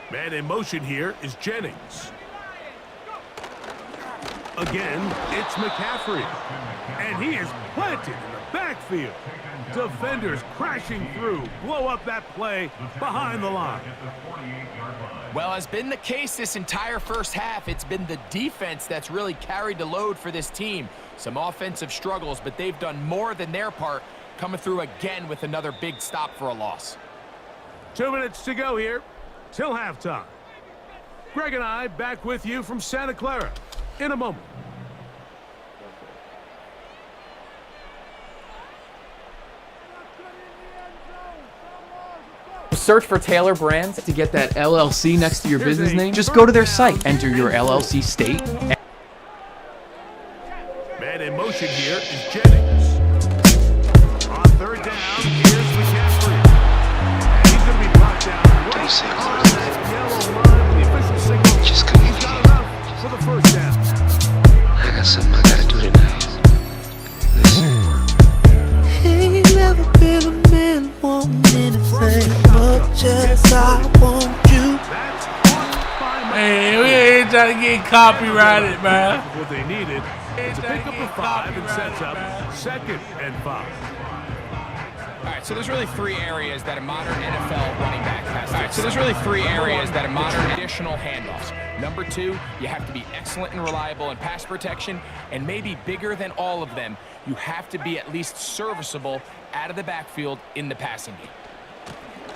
Man in motion here is Jennings. Again, it's McCaffrey. And he is planted in the Backfield. Defenders crashing through. Blow up that play behind the line. Well, as been the case this entire first half, it's been the defense that's really carried the load for this team. Some offensive struggles, but they've done more than their part, coming through again with another big stop for a loss. 2 minutes to go here till halftime. Greg and I back with you from Santa Clara in a moment. Search for Taylor Brands to get that LLC next to your business name. Just go to their site, enter your LLC state. Man in motion here is Jennings. On third down, here's McCaffrey. And he's going to be brought down right on that yellow line. The official signal. He's got enough for the first down. I got something I gotta do tonight. Listen. Ain't never been a man wanting anything much as I want you. Man, we ain't trying to get copyrighted, man. What they needed to pick up a 5 and sets up 2nd and 5. All right, so there's really three areas that a modern NFL running back has to. Additional handoffs. Number 2, you have to be excellent and reliable in pass protection, and maybe bigger than all of them, you have to be at least serviceable out of the backfield in the passing game.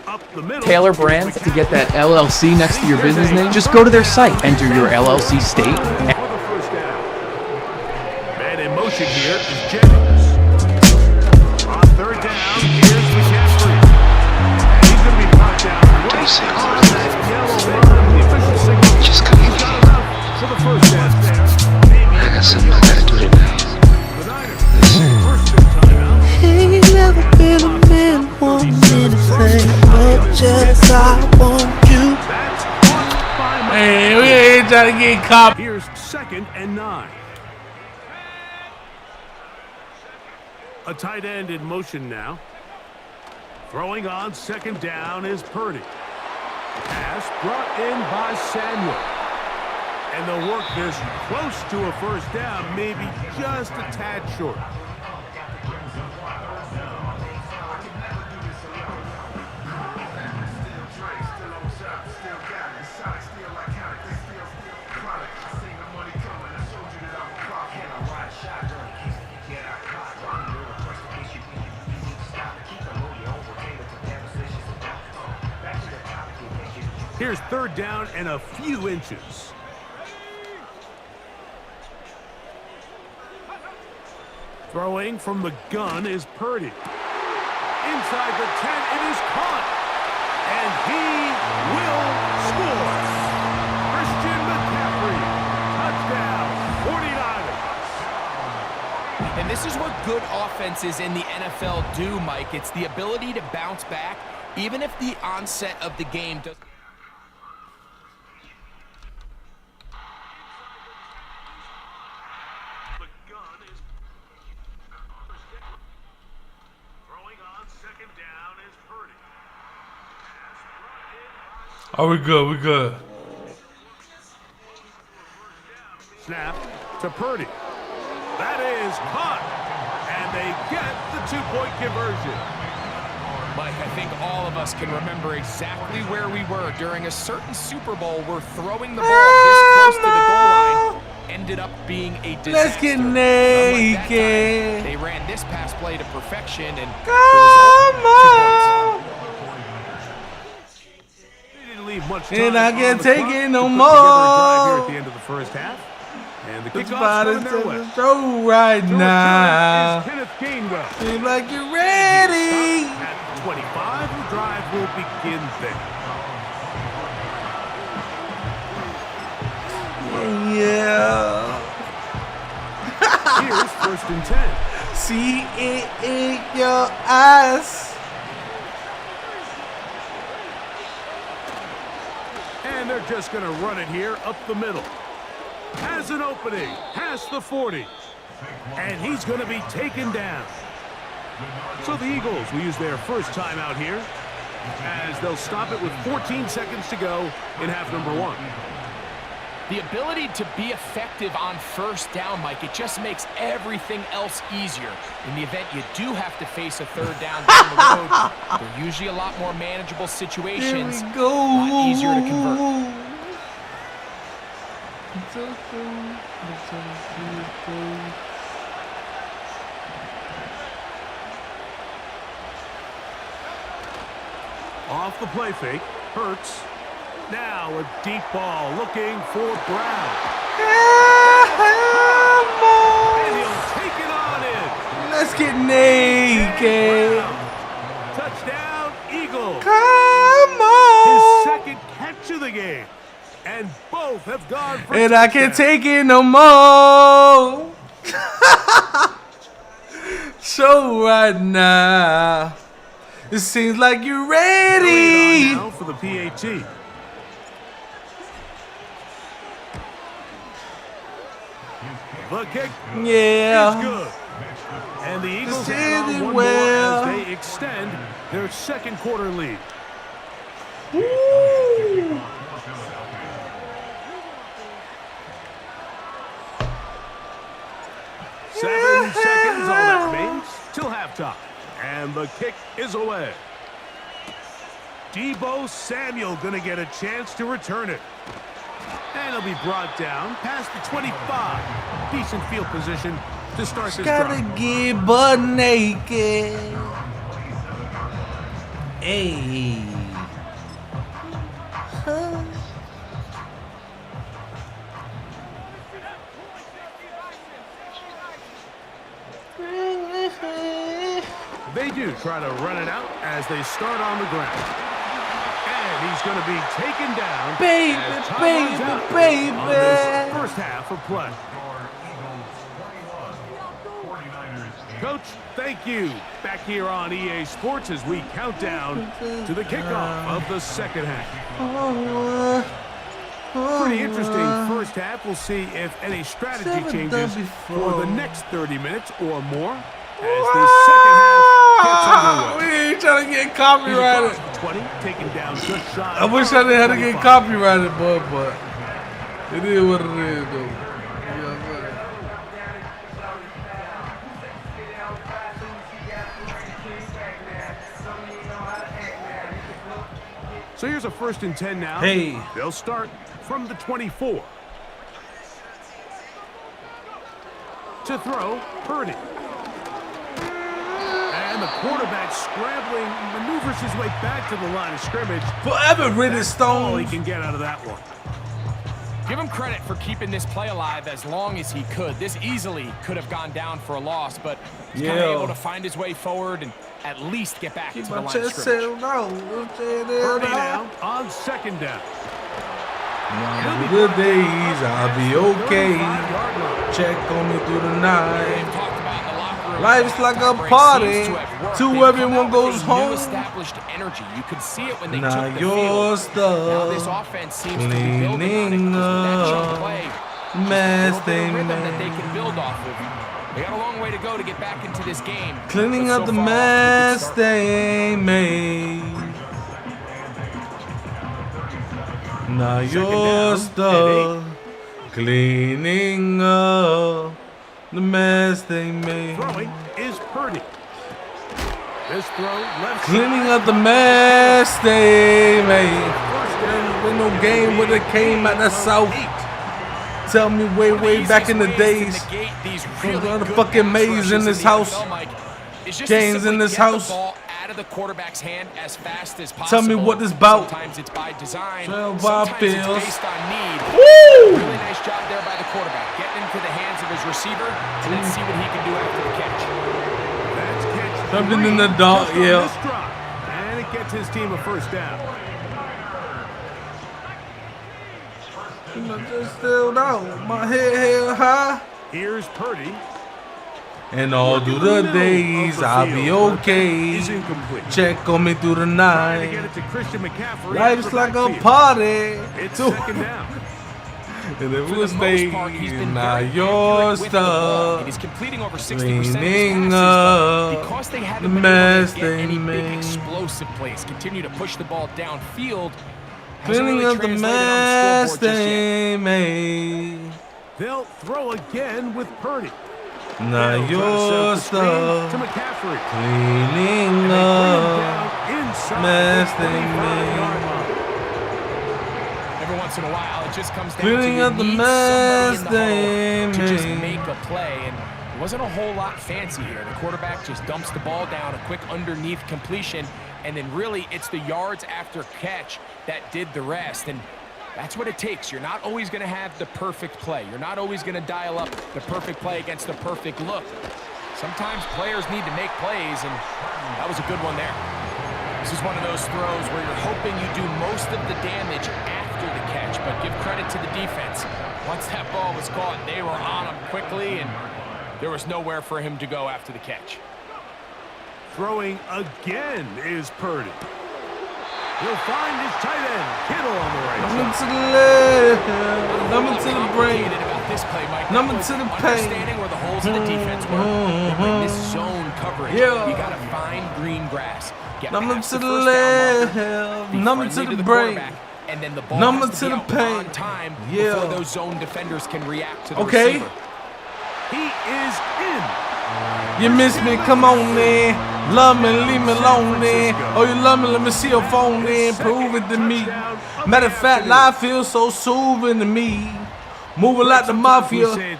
Up the middle. Taylor Brands to get that LLC next to your business name. Just go to their site, enter your LLC state. For the first down. Man in motion here is Jennings. On third down, here's McCaffrey. And he's going to be brought down right on that yellow line. The official signal. Just come He's got enough for the first down there. I got something I gotta do tonight. The Niners. First and timeout. Ain't never been a man wanting anything much as I want you. That's caught by Man, we ain't trying to get copy. Here's 2nd and 9. A tight end in motion now. Throwing on 2nd down is Purdy. Pass brought in by Samuel. And they'll work this close to a first down, maybe just a tad short. Here's 3rd down and a few inches. Throwing from the gun is Purdy. Inside the 10, it is caught. And he will score. Christian McCaffrey, touchdown, 49ers. And this is what good offenses in the NFL do, Mike. It's the ability to bounce back, even if the onset of the game doesn't. Oh, we good, we good. Snap to Purdy. That is caught. And they get the 2-point conversion. Mike, I think all of us can remember exactly where we were during a certain Super Bowl where throwing the ball this close to the goal line ended up being a disaster. Let's get Unlike that naked. time, they ran this pass play to perfection and Come on. Leave much time And I can't on the take clock it to no put together a drive here more. at the end of the first half. And the It's kickoff's about coming to their way. throw right To return now. is Kenneth Gainwell. Seems like you're ready. At 25, the drive will begin there. Yeah. Here's 1st and 10. See it in your eyes. And they're just going to run it here up the middle. Has an opening, past the 40. And he's going to be taken down. So the Eagles will use their first timeout here as they'll stop it with 14 seconds to go in half number 1. The ability to be effective on first down, Mike, it just makes everything else easier. In the event you do have to face a third down the road, they're usually a lot more manageable situations. Here we go. A lot easier to convert. Off the play fake, Hurts. Now a deep ball looking for Brown. And he'll take it on in. Let's get naked. Touchdown, Eagles. Come on. His second catch of the game. And both have gone for and I can't take it no more. So right now, it seems like you're ready. Now for the PAT. The kick Yeah. is good. And the Eagles This add on is one well. more as they extend their second quarter lead. Woo. 7 seconds, all that remains till halftime. And the kick is away. Deebo Samuel going to get a chance to return it. And he'll be brought down past the 25. Decent field position to start this Gotta drive. get butt naked. Hey. They do try to run it out as they start on the ground. And he's going to be taken down. Baby, as time baby, runs out baby. on this first half of play. Coach, thank you. Back here on EA Sports as we count down to the kickoff of the second half. Pretty interesting first half. We'll see if any strategy changes for the next 30 minutes or more as the second half gets underway. We ain't trying to get copyrighted. 20, taken down just shy. I wish I didn't have to get copyrighted, but it is what it is, though. So here's a 1st and 10 now. Hey. They'll start from the 24. To throw, Purdy. And the quarterback scrambling, maneuvers his way back to the line of scrimmage. Forever Riddick Stone. All he can get out of that one. Give him credit for keeping this play alive as long as he could. This easily could have gone down for a loss, but he's kind of able to find his way forward and at least get back to the line of scrimmage. Purdy now on 2nd down. Good days, I'll be okay. Check on me through the night. Life's like a party till everyone goes home. Established energy. You could see it when they Now took the your field. stuff. Now this offense seems to be building on it because with that chunk play, mess just a they little bit of rhythm that they made. can build off of. They got a long way to go to get back into this game. Cleaning but up so the far, mess off to a good start. they made. Now your stuff. Cleaning up the mess they made. Throwing is Purdy. This throw left Cleaning side. up the mess they made. There's no game where they came out the south. Tell me way back in the days. The fucking maze in this house. Games in this house. Out of the quarterback's hand as fast as possible. Tell me what this bout. Sometimes it's by design. Sometimes Sometimes it's feels. based on need. Woo! Really nice job there by the quarterback. Getting into the hands of his receiver and then see what he can do after the catch. That's catch Something 3 in the dark, just on yeah. this drive. And it gets his team a 1st down. Just still down. My head held high. Here's Purdy. And all through the days, I'll be okay. Is incomplete. Check on me through the Trying to night. get it to Christian McCaffrey. Life's like a backfield. party. It's So- 2nd down. And if For we the stay, most part, he's been now very your accurate with the ball, stuff. and he's completing over 60% of his Cleaning passes, but up because they the haven't been able mess to get they any big made. explosive plays, continue to push the ball downfield, Feeling really of the translated on the mess scoreboard just yet. they made. They'll throw again with Purdy. Now They'll try to set your up the screen stuff. to McCaffrey. Cleaning And they bring him up down inside mess the they 25-yard made. line. Every once in a while, it just comes down Cleaning to up the you need mess somebody in the huddle to just they make a play, and it wasn't a whole lot fancy here. The quarterback just dumps the ball down, a quick underneath completion, and then really it's the yards after catch that did the rest, and that's what it takes. You're not always going to have the perfect play. You're not always going to dial up the perfect play against the perfect look. Sometimes players need to make plays, and that was a good one there. This is one of those throws where you're hoping you do most of the damage after the catch, but give credit to the defense. Once that ball was caught, they were on him quickly, and there was nowhere for him to go after the catch. Throwing again is Purdy. He'll find his tight end, Kittle, on the right Number side. to the left, number to the brain, About this play, Mike, number was to the understanding paint. where the holes in the defense were. And when this zone coverage, Yeah. you got to find green grass. Get Number past to the the first down marker, left, be number friendly to the quarterback, brain, and then the ball number has to be the out paint. on time Yeah. before those zone defenders can react to the Okay. receiver. He is in. You miss me, come on then. Love me, leave me alone then. Oh, you love me, let me see your phone then. Prove it to me. Matter of fact, life feels so soothing to me. Moving like the mafia. I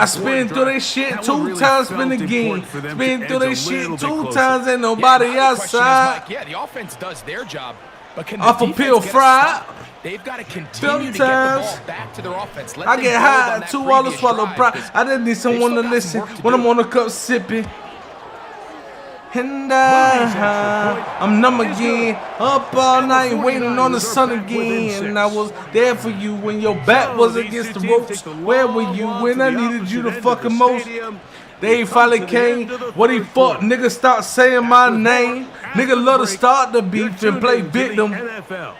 spin through they shit two times, spin again. Spin through they shit two times, ain't nobody Yeah, my question is, outside. Mike, yeah, the offense does their job, but can the Off a defense pill get a fried. stop? They've got to continue to get the Sometimes ball back to their offense. Let I them get build high on that too, all to previous swallow drive, pride. 'cause I just need someone still to got some listen work to when do. I'm on the cup sipping. And I'm numb again, up all night waiting on the sun again. And I was there for you when your back was against the ropes. Where were you when I needed you the fucking most? They finally came. What he fought, nigga, start saying my name. Nigga love to start the beef and play victim. NFL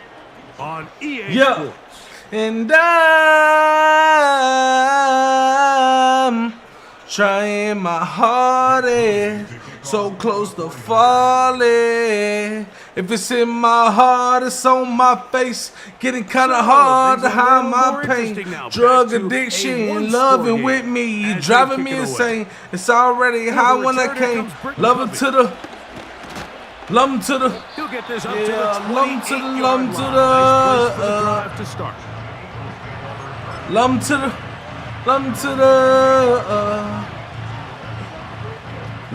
on EA Yeah. Sports. And I'm trying my hardest, so close to falling. If it's in my heart, it's on my face. Getting kinda hard to hide my pain. Drug addiction, loving with me, driving me insane. It's already high when I came. Love it to the. Lum to the, He'll get this up yeah, to the lum to the, 28-yard lum line. to Nice the, place for the drive to start. lum to the, lum to the,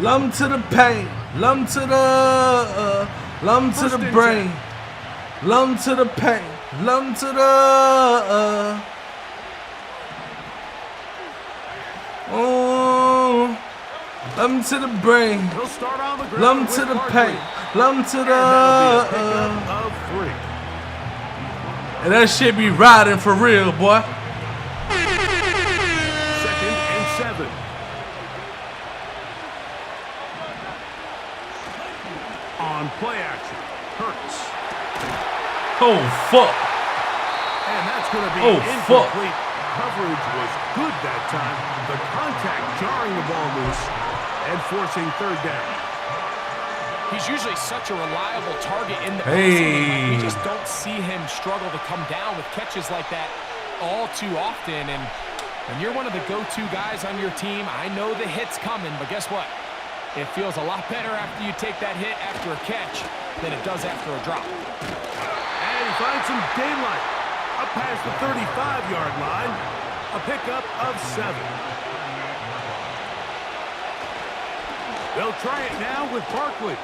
lum to the pain, lum to the, lum to the brain, lum to the pain, lum to the, oh. Lum to the brain, He'll start on the ground lum with to the Barkley. pain, lum to And that'll be a the, pickup of 3. and that shit be riding for real, boy. 2nd and 7. On play action, Hurts. Oh fuck. And that's going to be Oh, fuck. incomplete. Coverage was good that time. The contact jarring the ball loose and forcing 3rd down. He's usually such a reliable target in the Hey. passing game. We just don't see him struggle to come down with catches like that all too often. And when you're one of the go-to guys on your team, I know the hit's coming, but guess what? It feels a lot better after you take that hit after a catch than it does after a drop. And he finds some daylight up past the 35-yard line. A pickup of 7. They'll try it now with Barkley.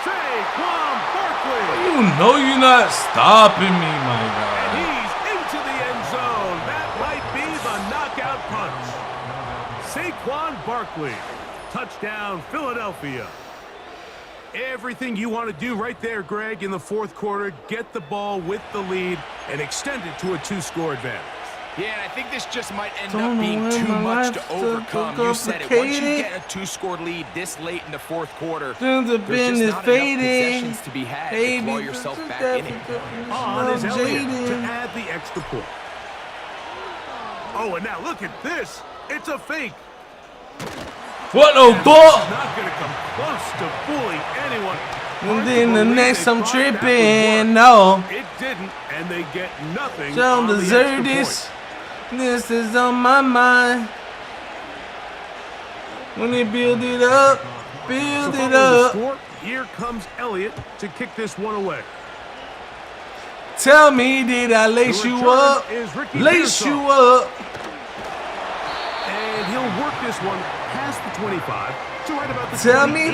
Saquon Barkley. You know you're not stopping me, my And guy. he's into the end zone. That might be the knockout punch. Saquon Barkley. Touchdown, Philadelphia. Everything you want to do right there, Greg, in the 4th quarter. Get the ball with the lead and extend it to a 2-score advantage. Yeah, and I think this just might end Don't up being know too when my much to life overcome. so You said it. Once you complicated. get a 2-score lead this late in the 4th quarter, Since the there's bin just is not enough fading, possessions to be had to baby, claw yourself back in it. On is Love Elliott to Jaden. add the extra point. Oh, and now look at this. It's a fake. What the And fuck? Not going to come close to fooling anyone. And then the next I'm tripping. No. It didn't, and they get nothing. Don't deserve this. This is on my mind. When they build it up, build it up. Score, here comes Elliott to kick this one away. Tell me, did I lace you up? Lace you up. And he'll work this one past the 25 to right about the Tell me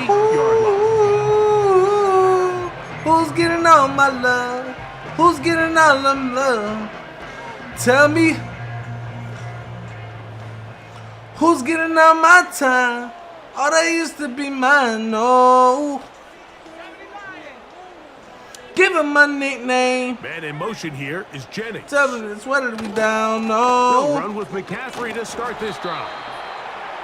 who's getting all my love? Who's getting all the love? Tell me who's getting all my time? All that used to be mine, no. Give him my nickname. Man in motion here is Jennings. Tell him it's whether to be down, He'll no. run with McCaffrey to start this drive.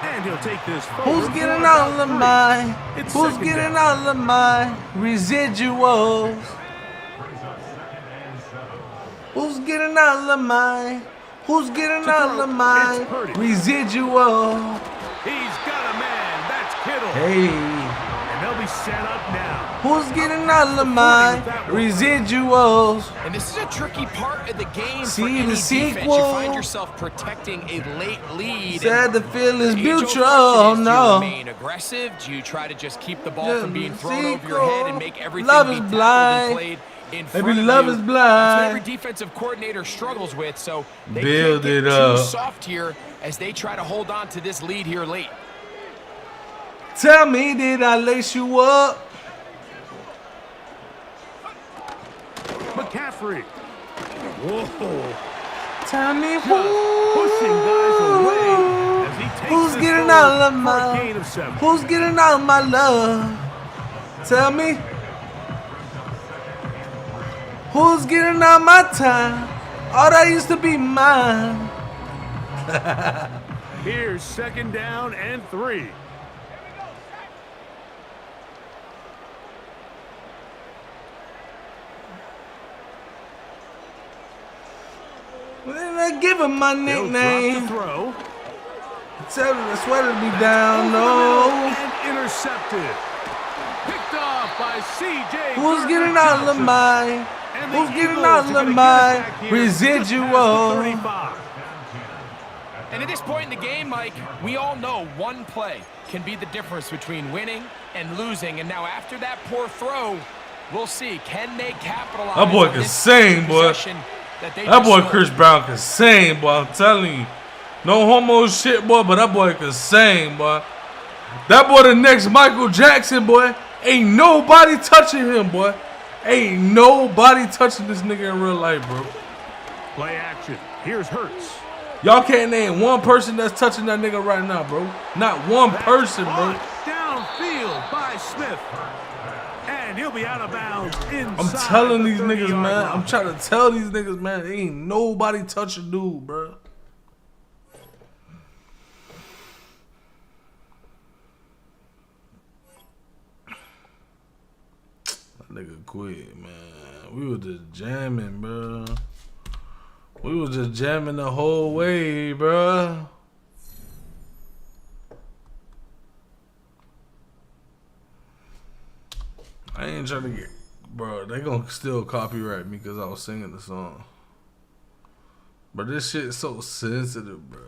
And he'll take this forward. Who's getting all of mine? It's Who's second getting down. all of my residuals? Who's getting all of mine? Who's getting all of my residual? He's got a man. That's Kittle. Hey. And they'll be set up now. Who's getting all of my residuals? And this is a tricky part of the game. See for any the defense. sequel? You find yourself protecting a late lead. Sad to feel is The mutual, age-old question is, do you no. remain aggressive? Do you try to just keep the ball Yeah, from being thrown over your sequel. head and make everything Love be is tackled blind. and played in front Maybe of love you? is That's blind. what every defensive coordinator struggles with, so they Build can't it get up. too soft here as they try to hold on to this lead here late. Tell me, did I lace you up? McCaffrey. Whoa. Tell me Pushing guys away as he takes who's this getting forward all of for a my gain of 7. who's getting all my love? Tell me who's getting all my time? All that used to be mine. Here's second down and 3. Then I give him my They'll nickname. drop the throw. Tell him the sweater to be down, Over the no. middle and intercepted. Picked off by C.J. Who's getting all of my? Who's getting all of my residual? And at this point in the game, Mike, we all know one play can be the difference between winning and losing. And now after that poor throw, we'll see. Can they capitalize That boy on can this sing, boy. possession that they That just boy stole? Chris Brown can sing, boy. I'm telling you. No homo shit, boy, but that boy can sing, boy. That boy the next Michael Jackson, boy. Ain't nobody touching him, boy. Ain't nobody touching this nigga in real life, bro. Play action. Here's Hurts. Y'all can't name one person that's touching that nigga right now, bro. Not one person, bro. Downfield by Smith. And he'll be out of bounds inside. I'm telling the these niggas, 30-yard man. line. I'm trying to tell these niggas, man. Ain't nobody touching dude, bro. That nigga quit, man. We were just jamming, bro. We was just jamming the whole way, bro. I ain't trying to get, bro. They gonna still copyright me because I was singing the song. But this shit is so sensitive, bro.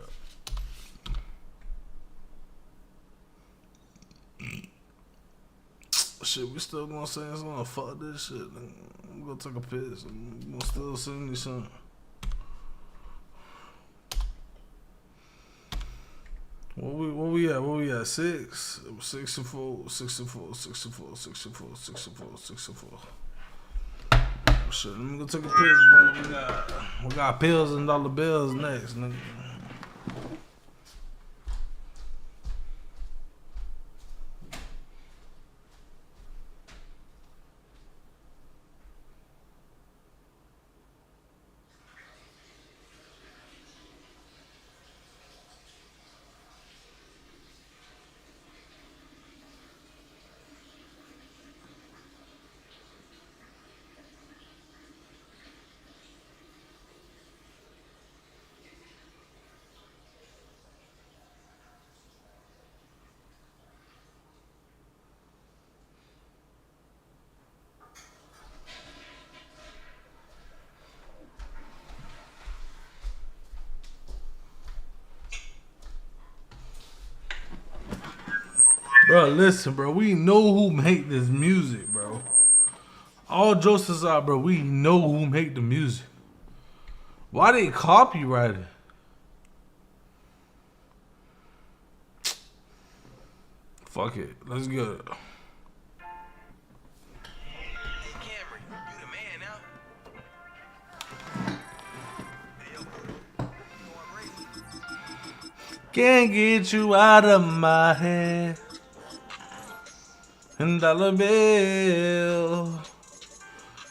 Shit, we still gonna sing a song. Fuck this shit. I'm gonna take a piss. I'm gonna still sing this song. What we at? 6? 64, 64, 64, 64, 64, 64. Shit, let me go take a piss, bro. We got pills and dollar bills next, nigga. Bro, listen, bro. We know who make this music, bro. All jokes aside, bro. We know who make the music. Why they copyright it? Fuck it. Let's go. Can't get you out of my head. And dollar bill.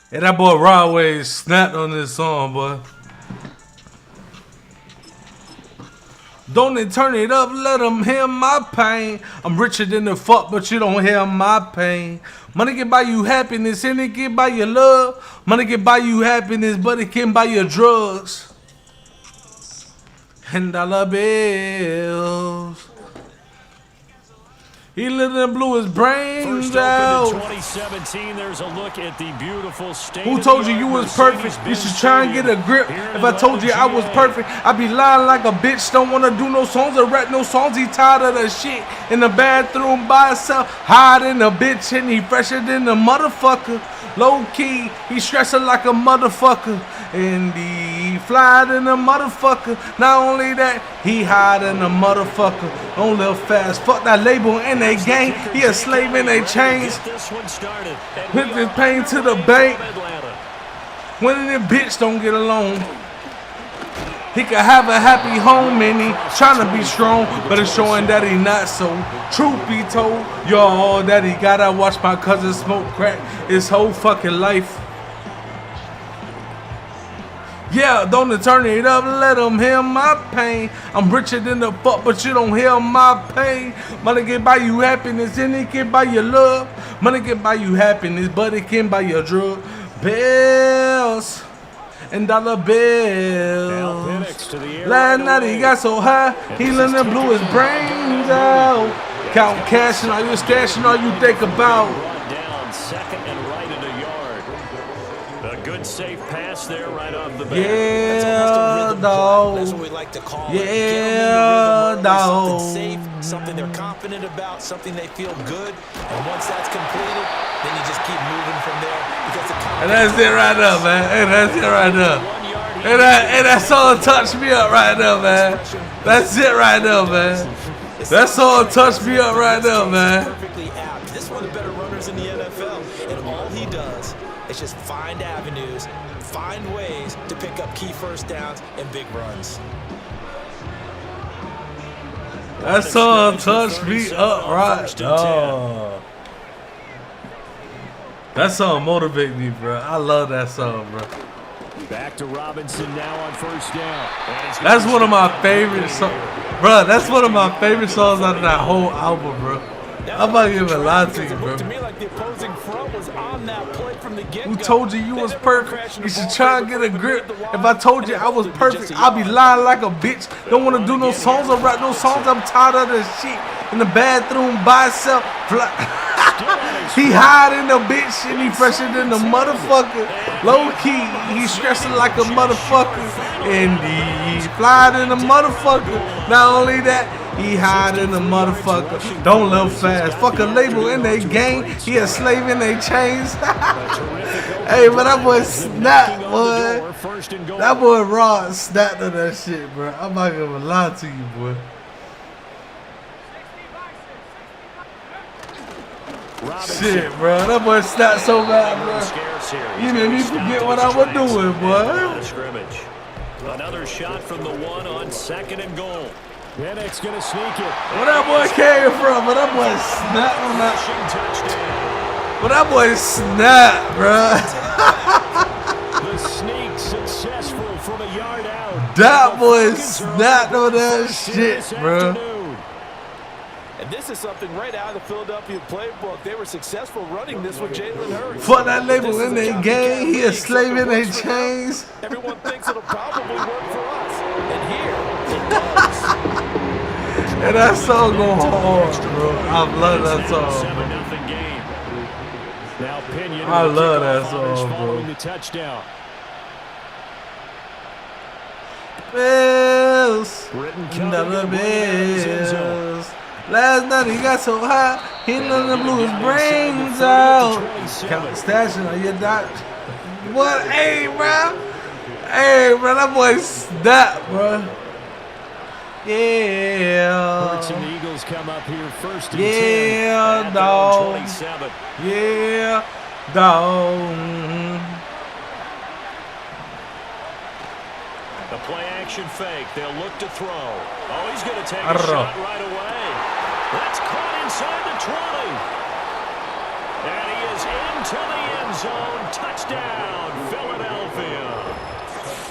Hey, that boy Rodway snapped on this song, boy. Don't they turn it up, let them hear my pain. I'm richer than the fuck, but you don't hear my pain. Money can buy you happiness, and it can buy you love. Money can buy you happiness, but it can buy you drugs. And dollar bills. He lived and blew his brains out. 2017, there's a look at the beautiful state. Who told you you was perfect? You should try and get a grip. If I told you I was perfect, I'd be lying like a bitch. Don't wanna do no songs or rap no songs. He tired of the shit in the bathroom by himself, hiding a bitch, and he fresher than a motherfucker. Low key, he stressing like a motherfucker, and he fly than a motherfucker. Not only that, he high than a motherfucker. Don't live fast. Fuck that label and they gang. He a slave in they chains. Put this pain to the bank. When the bitch don't get along. He could have a happy home and he tryna be strong, but it's showing that he not so. Truth be told, you're all that he got. I watch my cousin smoke crack his whole fucking life. Yeah, don't turn it up, let them hear my pain. I'm richer than the fuck, but you don't hear my pain. Money can buy you happiness and it can buy you love. Money can buy you happiness, but it can buy you drug. Bills and dollar bills. Last night he got so high, he let and blew his brains out. Count cash and all you stashing, all you think about. Down second and right in the yard. A good safe pass there right off the bat. Yeah, dog. That's what we like to call it. Yeah, dog. Something safe, something they're confident about, something they feel good. And once that's completed, then you just keep moving from there. And that's it right there, man. Hey, that's it right there. Hey, that song touched me up right there, man. That's it right there, man. That song touched me up right there, man. Perfectly apt. This is one of the better runners in the NFL. And all he does is just find avenues, find ways to pick up key first downs and big runs. That song touched me up right there. That song motivates me, bro. I love that song, bro. Back to Robinson now on first down. That's one of my favorite songs. Bro, that's one of my favorite songs out of that whole album, bro. I'm not even lying to you, bro. To me, like the opposing front was on that play from the get-go. Who told you you was perfect? You should try and get a grip. If I told you I was perfect, I'd be lying like a bitch. Don't want to do no songs or rap no songs. I'm tired of this shit. In the bathroom by himself. He hiding the bitch and he fresher than the motherfucker. Low key, he stressing like a motherfucker. And he fly than a motherfucker. Not only that, he hiding the motherfucker. Don't live fast. Fuck a label in they gang. He a slave in they chains. Hey, but that boy snapped, boy. That boy Rod snapped on that shit, bro. I'm not gonna lie to you, boy. Shit, bro. That boy snapped so bad, bro. You made me forget what I was doing, boy. Another shot from the one on second and goal. Reddick's gonna sneak it. Where that boy came from? But that boy snapped on that. But that boy snapped, bro. The sneak successful from a yard out. That boy snapped on that shit, bro. And this is something right out of the Philadelphia playbook. They were successful running this with Jalen Hurts. Fuck that label in their game. He a slave in their chains. Everyone thinks it'll probably work for us. And here, it does. And that song go hard, bro. I love that song, bro. I love that song, bro. Bills, dollar bills. Last night he got so high, he done blew his brains out. Count the stashing on your dot. What? Hey, bro. Hey, bro, that boy snap, bro. Yeah. Hurts and the Eagles come up here first and 10. Dog. Yeah, dog. The play action fake. They'll look to throw. Oh, he's going to take a shot right away. That's caught inside the 20. And he is into the end zone. Touchdown, Philadelphia.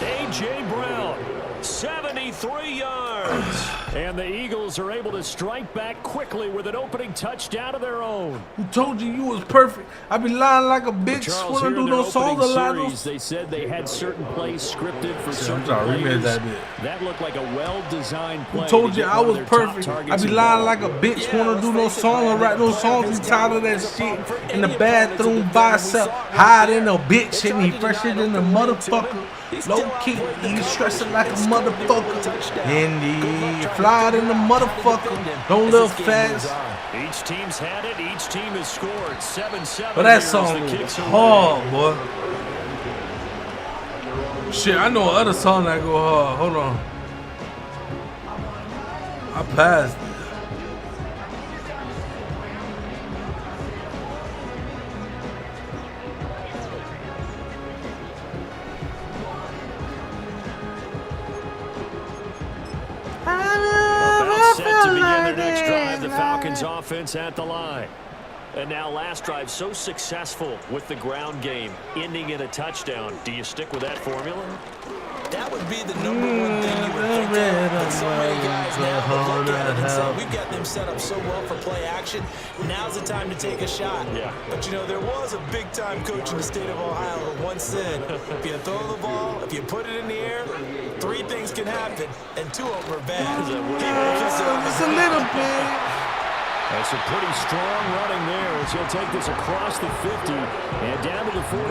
A.J. Brown, 73 yards. And the Eagles are able to strike back quickly with an opening touchdown of their own. Who told you was perfect? I be lying like a bitch when I do those songs a lot. They said they had certain plays scripted for certain players. That looked like a well-designed play. Who told you I was perfect? I be lying like a bitch when I do those songs and write those songs. Be tired of that shit in the bathroom by himself, hiding a bitch and he fresher than the motherfucker. Low key, he's stressing like a motherfucker. And he fly in the motherfucker. Don't live fast. Each team's had it. Each team has scored 7-7. But that song was hard, boy. Shit, I know other song that go hard. Hold on. I passed. Set to begin their next drive, the Falcons offense at the line. And now last drive so successful with the ground game, ending in a touchdown. Do you stick with that formula? That would be the number one thing you would think of. But so many guys now look at it and say, we've got them set up so well for play action. Now's the time to take a shot. Yeah. But, you know, there was a big-time coach in the state of Ohio who once said, if you throw the ball, if you put it in the air, 3 things can happen, and 2 of them are bad. Just a little bit. That's a pretty strong running there as he'll take this across the 50 and down to the 44.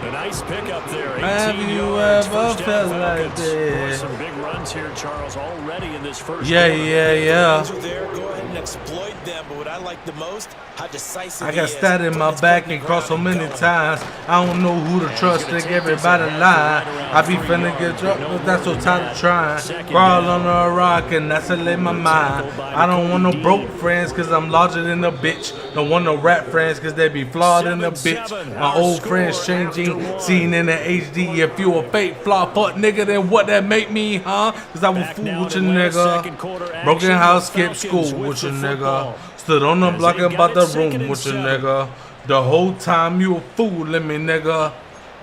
A nice pickup there. 18 Have you yards, ever felt like this? Some big runs here, Charles, already in this first Yeah. Go ahead and exploit them, but what I like the most, how decisive I got stabbed in my back and crossed so many times. I don't know who to trust, think everybody lie. I be finna get dropped, but that's so tired of trying. Crawl under a rock and that's a in my mind. I don't want no broke friends cause I'm larger than a bitch. Don't want no rap friends cause they be flawed in a bitch. My old friends changing, seen in the HD. If you a fake flaw fuck nigga, then what that make me, huh? Cause I was fool with your nigga. Broken house, skip school with your nigga. Stood on the block and bought the room with your nigga. The whole time you a fooling me, nigga.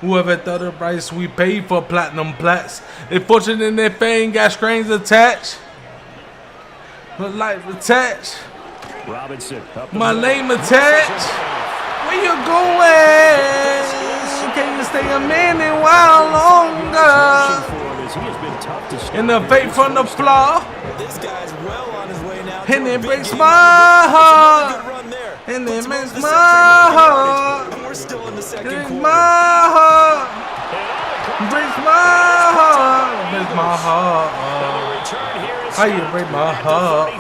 Whoever thought the price we paid for platinum plats. They fortunate in their fame, got strings attached. But life attached. Robinson, my name attached. Where you going? Can you stay a minute while longer? In the fate from the flaw. This guy's well on his way now. And it breaks my heart. And it makes my heart. And we're still in the second breaks quarter. My heart. Breaks my heart. Breaks my heart. How you break my heart?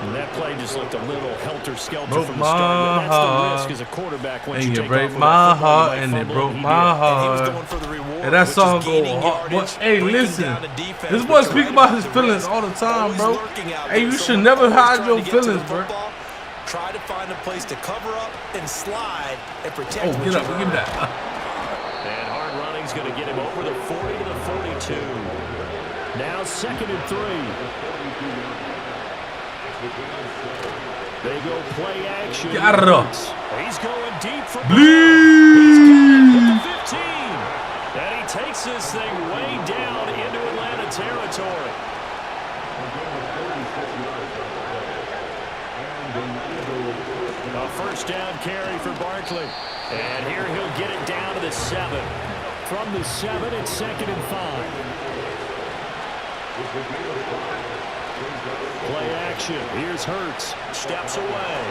And that play just looked a little helter-skelter broke from the start. My That's heart. the risk as a quarterback when and you you break my heart, and it broke my heart. And that song go hard. But, hey, listen, this boy speak about his feelings all the time, bro. Hey, you should never hide your feelings, bro. Try to find a place to cover up and slide and protect. Oh, get up, give me that. And hard running's going to get him over the 40 to the 42. Now 2nd and 3. They go play action. He's going deep for Bleed. 15. And he takes this thing way down into Atlanta territory. A first down carry for Barkley. And here he'll get it down to the 7. From the 7, it's 2nd and 5. Play action. Here's Hurts. Steps away.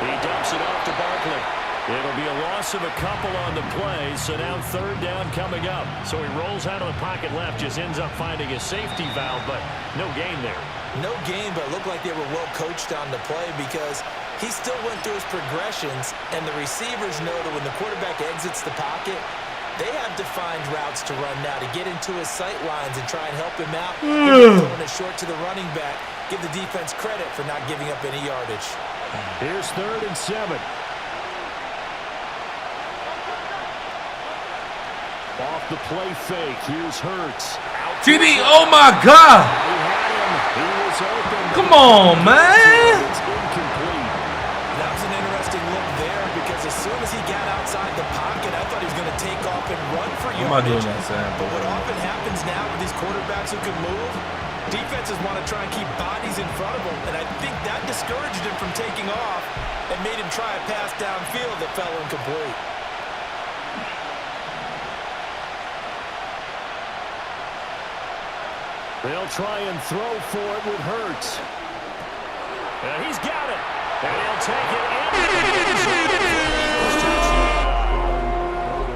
He dumps it off to Barkley. It'll be a loss of a couple on the play, so now 3rd down coming up. So he rolls out of the pocket left, just ends up finding a safety valve, but no gain there. No gain, but it looked like they were well coached on the play because he still went through his progressions, and the receivers know that when the quarterback exits the pocket, they have defined routes to run now to get into his sight lines and try and help him out. Throwing it short to the running back. Give the defense credit for not giving up any yardage. Here's 3rd and 7. Off the play fake. Here's Hurts. TD, oh my God. He had him. He was open. Come on, man. It's incomplete. That was an interesting look there because as soon as he got outside the pocket, I thought he was going to take off and run for yardage. I'm not doing that, Sam. But what often happens now with these quarterbacks who can move, defenses want to try and keep bodies in front of them, and I think that discouraged him from taking off and made him try a pass downfield that fell incomplete. They'll try and throw for it with Hurts. And he's got it. And he'll take it in.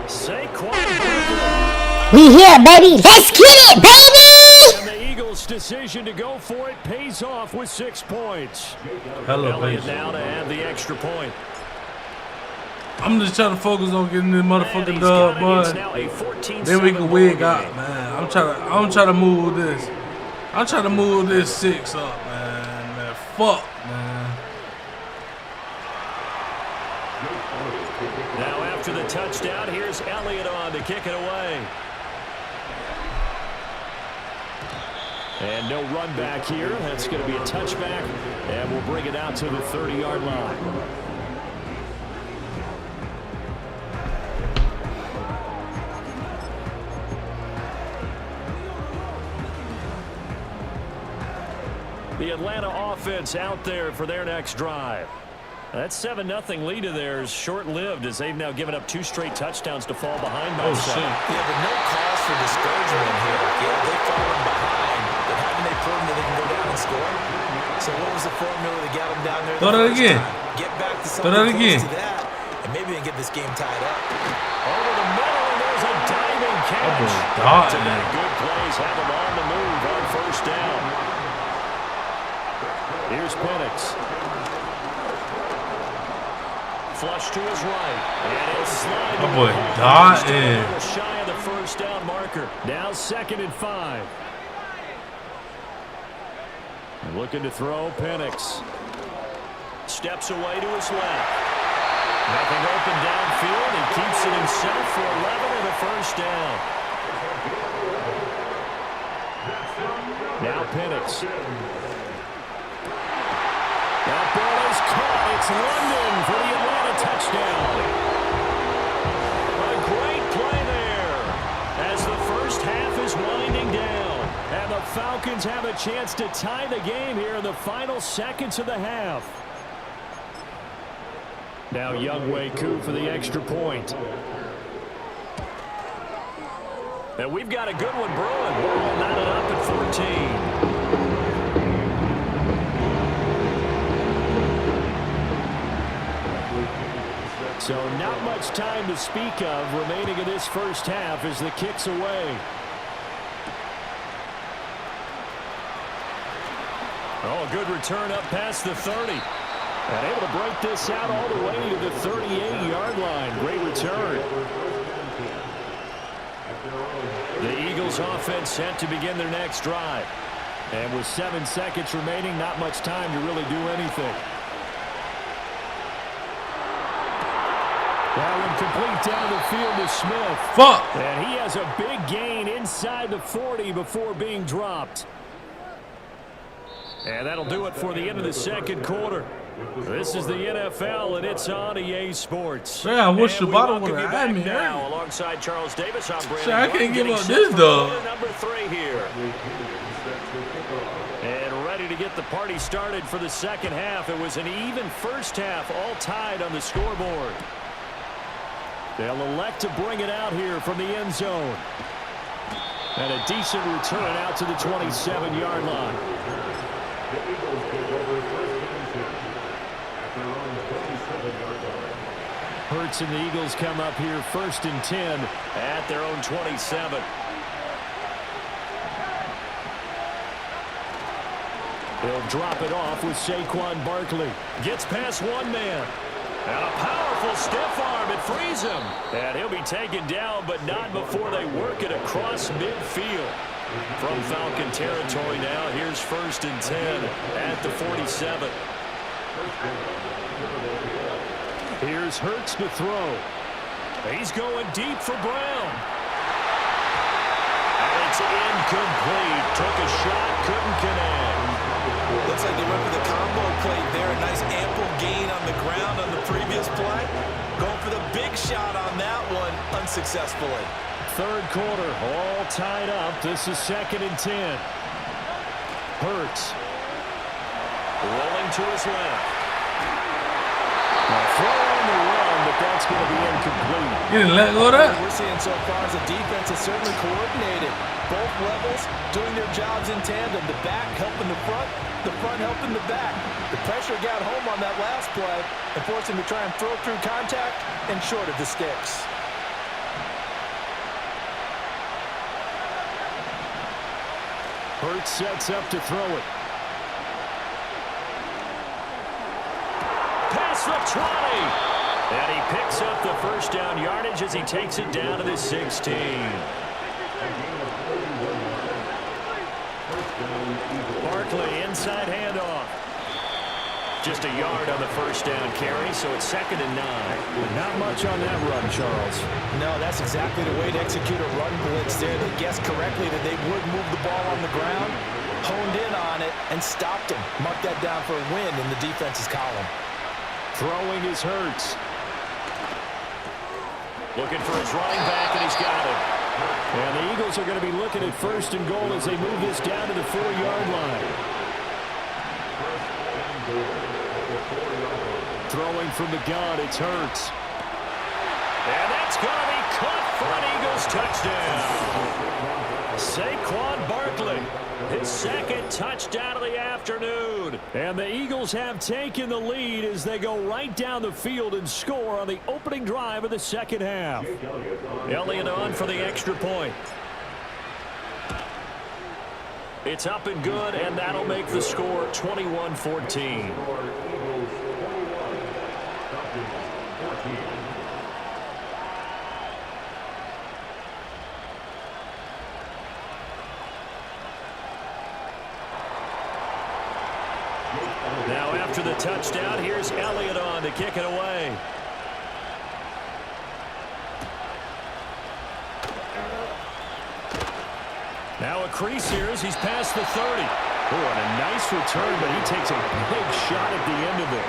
Saquon. We here, baby. Let's get it, baby. And the Eagles' decision to go for it pays off with 6 points. Hello, Elliott now to add the extra point. I'm just trying to focus on getting this motherfucking dub, but then we can wig out, man. I'm trying to move this. I'm trying to move this 6 up, man. Fuck, man. Now after the touchdown, here's Elliott on to kick it away. And no run back here. That's going to be a touchback, and we'll bring it out to the 30-yard line. The Atlanta offense out there for their next drive. That 7-0 lead of theirs short-lived as they've now given up 2 straight touchdowns to fall behind by 7. Yeah, but no cause for discouragement here. Yeah, they've fallen behind, but haven't they proven that they can go down and score? So what was the formula that got them down there? Throw that again. Get back to Throw that again. To that, and maybe they can get this game tied up. Over the middle, and there's a diving catch. Good plays have them on the move on 1st down. Here's Penix. Flush to his right. And he'll slide. My boy Dotton. Shy of the 1st down marker. Now 2nd and 5. And looking to throw, Penix. Steps away to his left. Nothing open downfield. He keeps it himself for 11 and a 1st down. Now Penix. That ball is caught. It's London for the Atlanta touchdown. A great play there as the 1st half is winding down. And the Falcons have a chance to tie the game here in the final seconds of the half. Now Younghoe Koo for the extra point. And we've got a good one brewing. We're all knotted up at 14. So not much time to speak of remaining in this 1st half as the kick's away. Oh, a good return up past the 30. And able to break this out all the way to the 38-yard line. Great return. The Eagles offense set to begin their next drive. And with 7 seconds remaining, not much time to really do anything. That one complete down the field to Smith. Fuck. And he has a big gain inside the 40 before being dropped. And that'll do it for the end of the 2nd quarter. This is the NFL, and it's on EA Sports. Yeah, I wish the bottom would have had me now alongside Charles Davis. I'm Brandon. I can't give up this dog. Number 3 here. And ready to get the party started for the 2nd half. It was an even 1st half, all tied on the scoreboard. They'll elect to bring it out here from the end zone. And a decent return out to the 27-yard line. Hurts and the Eagles come up here 1st and 10 at their own 27. He'll drop it off with Saquon Barkley. Gets past one man. And a powerful stiff arm. It frees him. And he'll be taken down, but not before they work it across midfield. From Falcon territory now, here's 1st and 10 at the 47. Here's Hurts to throw. He's going deep for Brown. And it's incomplete. Took a shot, couldn't connect. Looks like they went for the combo play there. A nice ample gain on the ground on the previous play. Going for the big shot on that one unsuccessfully. 3rd quarter, all tied up. This is 2nd and 10. Hurts. Rolling to his left. Now throw on the run, but that's going to be incomplete. You didn't let go of that? What we're seeing so far is the defense is certainly coordinated. Both levels doing their jobs in tandem. The back helping the front helping the back. The pressure got home on that last play and forced him to try and throw through contact and short of the sticks. Hurts sets up to throw it. Past the 20. And he picks up the 1st down yardage as he takes it down to the 16. Barkley, inside handoff. Just a yard on the 1st down carry, so it's 2nd and 9. Not much on that run, Charles. No, that's exactly the way to execute a run blitz there. They guessed correctly that they would move the ball on the ground, honed in on it, and stopped him. Mark that down for a win in the defense's column. Throwing his Hurts. Looking for his running back, and he's got it. And the Eagles are going to be looking at 1st and goal as they move this down to the 4-yard line. Throwing from the gun, it's Hurts. And that's going to be caught for an Eagles touchdown. Saquon Barkley, his 2nd touchdown of the afternoon. And the Eagles have taken the lead as they go right down the field and score on the opening drive of the 2nd half. Elliott on for the extra point. It's up and good, and that'll make the score 21-14. Now after the touchdown, here's Elliott on to kick it away. Now a crease here as he's past the 30. Oh, and a nice return, but he takes a big shot at the end of it.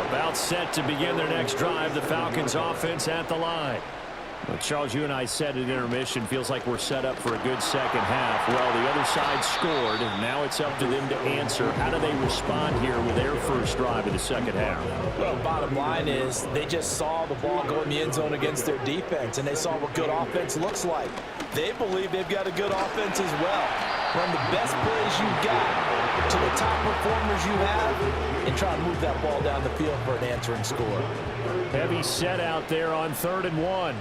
About set to begin their next drive, the Falcons offense at the line. Well, Charles, you and I said at intermission, feels like we're set up for a good 2nd half. Well, the other side scored, and now it's up to them to answer. How do they respond here with their first drive of the 2nd half? Well, bottom line is they just saw the ball go in the end zone against their defense, and they saw what good offense looks like. They believe they've got a good offense as well. Run the best plays you've got to the top performers you have and try to move that ball down the field for an answering score. Heavy set out there on 3rd and 1.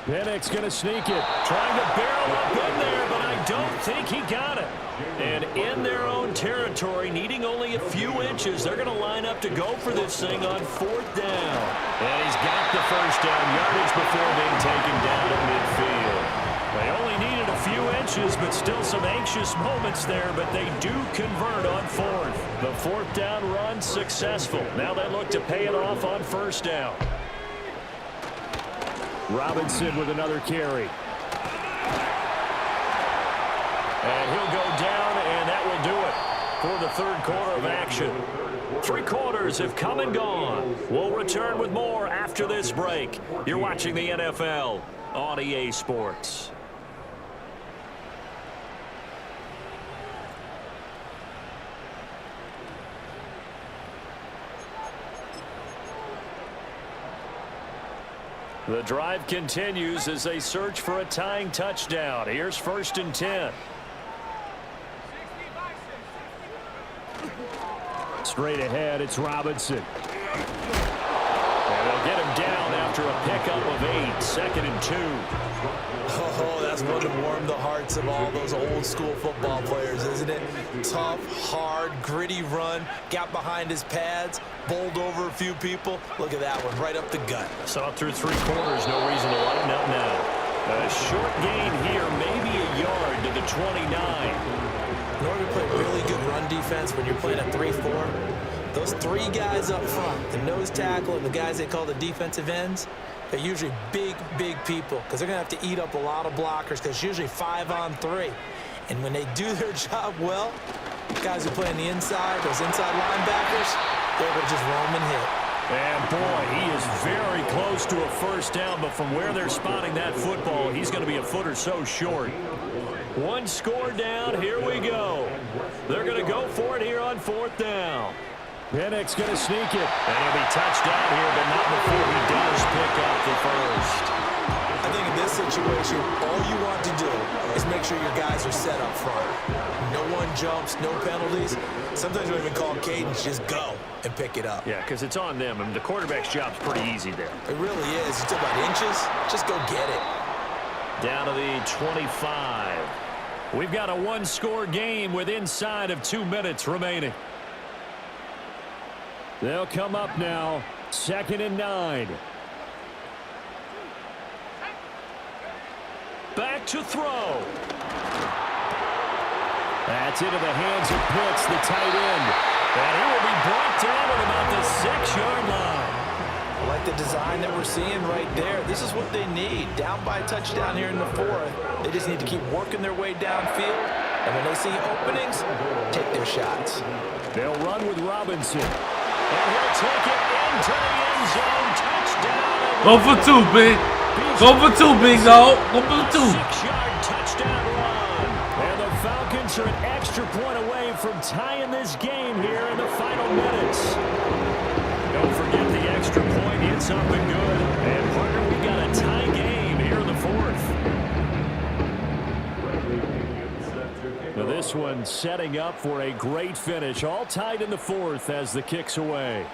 Pennick's going to sneak it. Trying to barrel up in there, but I don't think he got it. And in their own territory, needing only a few inches, they're going to line up to go for this thing on 4th down. And he's got the 1st down yardage before being taken down at midfield. They only needed a few inches, but still some anxious moments there, but they do convert on 4th. The 4th down run successful. Now they look to pay it off on 1st down. Robinson with another carry. And he'll go down, and that will do it for the 3rd quarter of action. 3 quarters have come and gone. We'll return with more after this break. You're watching the NFL on EA Sports. The drive continues as they search for a tying touchdown. Here's 1st and 10. Straight ahead, it's Robinson. And they'll get him down after a pickup of 8. 2nd and 2. Oh, that's one to warm the hearts of all those old school football players, isn't it? Tough, hard, gritty run, got behind his pads, bowled over a few people. Look at that one, right up the gut. Saw through 3 quarters, no reason to lighten up now. A short gain here, maybe a yard to the 29. In order to play really good run defense when you're playing a 3-4, those 3 guys up front, the nose tackle and the guys they call the defensive ends, they're usually big, big people because they're going to have to eat up a lot of blockers because it's usually 5-on-3. And when they do their job well, guys who play on the inside, those inside linebackers, they're going to just roam and hit. And boy, he is very close to a first down, but from where they're spotting that football, he's going to be a foot or so short. 1 score down, here we go. They're going to go for it here on 4th down. Pennick's going to sneak it, and he'll be touched down here, but not before he does pick up the first. I think in this situation, all you want to do is make sure your guys are set up front. No one jumps, no penalties. Sometimes we even call cadence, just go and pick it up. Yeah, because it's on them, and the quarterback's job's pretty easy there. It really is. It's about inches. Just go get it. Down to the 25. We've got a 1-score game with inside of 2 minutes remaining. They'll come up now, 2nd and 9. Back to throw. That's into the hands of Pitts, the tight end. And he will be brought down at about the 6-yard line. I like the design that we're seeing right there. This is what they need. Down by a touchdown here in the 4th. They just need to keep working their way downfield. And when they see openings, take their shots. They'll run with Robinson. And he'll take it into the end zone. Touchdown. Go for 2, big. Go for 2, big dog. Go for 2. 6-yard touchdown run. And the Falcons are an extra point away from tying this game here in the final minutes. Don't forget the extra point. It's up and good. And partner, we got a tie game here in the 4th. Now this one setting up for a great finish. All tied in the 4th as the kick's away.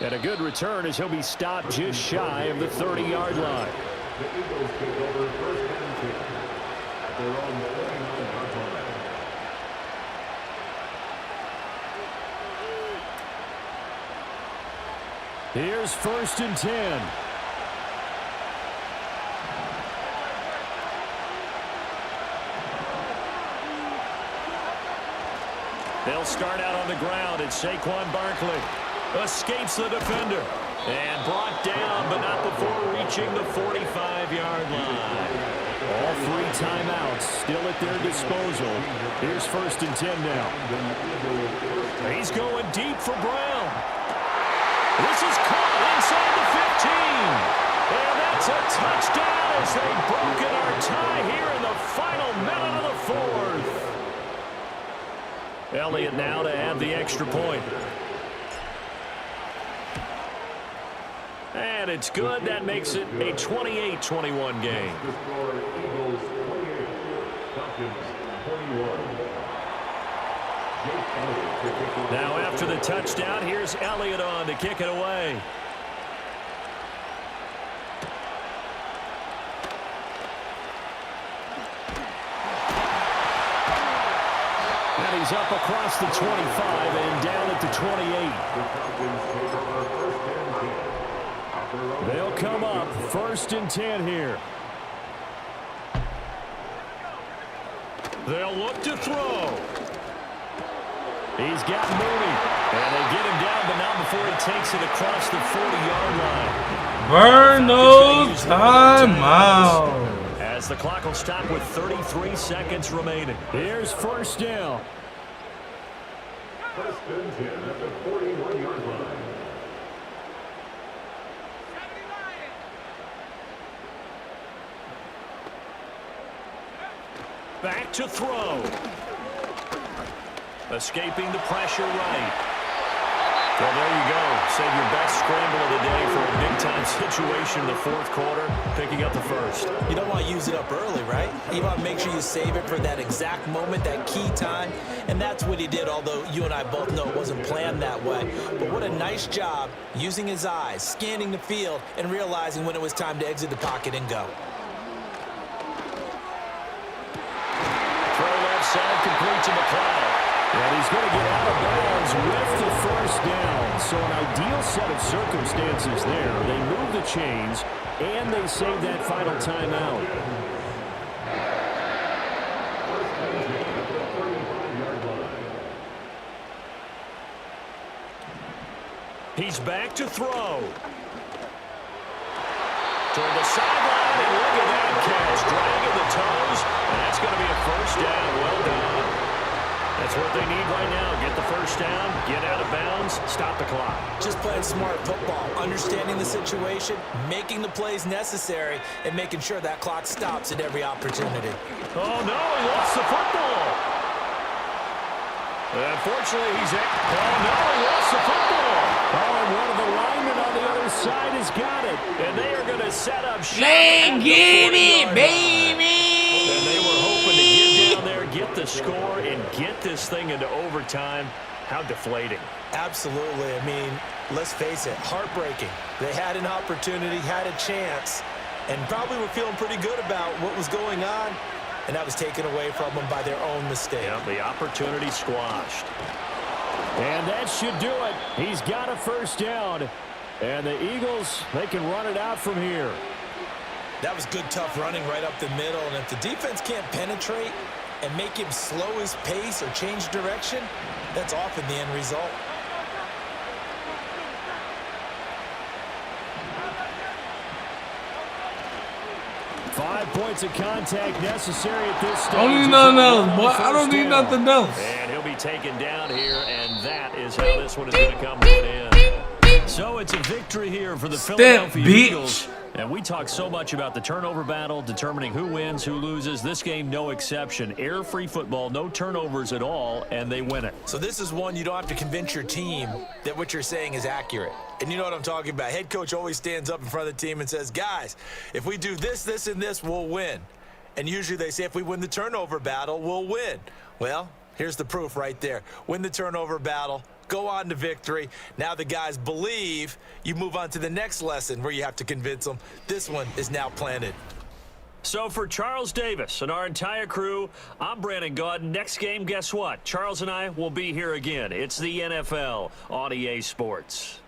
And a good return as he'll be stopped just shy of the 30-yard line. The Eagles take over 1st and 10. They're on the 49-yard line. Here's 1st and 10. They'll start out on the ground. It's Saquon Barkley. Escapes the defender. And brought down, but not before reaching the 45-yard line. All 3 timeouts still at their disposal. Here's 1st and 10 now. He's going deep for Brown. This is caught inside the 15. And that's a touchdown as they've broken our tie here in the final minute of the 4th. Elliott now to add the extra point. And it's good. That makes it a 28-21 game. Now after the touchdown, here's Elliott on to kick it away. And he's up across the 25 and down at the 28. They'll come up 1st and 10 here. They'll look to throw. He's got Mooney. And they get him down, but not before he takes it across the 40-yard line. Burn those timeout. As the clock will stop with 33 seconds remaining. Here's 1st down. 1st and 10 at the 41-yard line. Back to throw. Escaping the pressure right. Well, there you go. Say your best scramble of the day for a big-time situation in the fourth quarter, picking up the first. You don't want to use it up early, right? You want to make sure you save it for that exact moment, that key time, and that's what he did, although you and I both know it wasn't planned that way. But what a nice job using his eyes, scanning the field, and realizing when it was time to exit the pocket and go. Throw left side, complete to McConnell. And he's going to get out of bounds with the first down. So an ideal set of circumstances there. They move the chains, and they save that final timeout. He's back to throw. Toward the sideline, and look at that catch. Dragging the toes, and that's going to be a first down. Well done. That's what they need right now. Get the first down, get out of bounds, stop the clock. Just playing smart football, understanding the situation, making the plays necessary, and making sure that clock stops at every opportunity. Oh, no, he lost the football. Unfortunately, he's at... Oh, no, he lost the football. Oh, and one of the linemen on the other side has got it. And they are going to set up shop. Let's get it, baby! And they were hoping to get down there, get the score, and get this thing into overtime. How deflating. Absolutely. I mean, let's face it, heartbreaking. They had an opportunity, had a chance, and probably were feeling pretty good about what was going on, and that was taken away from them by their own mistake. Yeah, the opportunity squashed. And that should do it. He's got a first down. And the Eagles, they can run it out from here. That was good, tough running right up the middle. And if the defense can't penetrate and make him slow his pace or change direction, that's often the end result. Five points of contact necessary at this stage. I don't need nothing else, boy. I don't need nothing else. And he'll be taken down here, and that is how this one is going to come to an end. So it's a victory here for the Philadelphia Eagles. And we talk so much about the turnover battle, determining who wins, who loses. This game, no exception. Error-free football, no turnovers at all, and they win it. So this is one you don't have to convince your team that what you're saying is accurate. And you know what I'm talking about. Head coach always stands up in front of the team and says, guys, if we do this, this, and this, we'll win. And usually they say if we win the turnover battle, we'll win. Well, here's the proof right there. Win the turnover battle. Go on to victory. Now the guys believe. You move on to the next lesson where you have to convince them. This one is now planted. So for Charles Davis and our entire crew, I'm Brandon Gaudin. Next game, guess what? Charles and I will be here again. It's the NFL on EA Sports.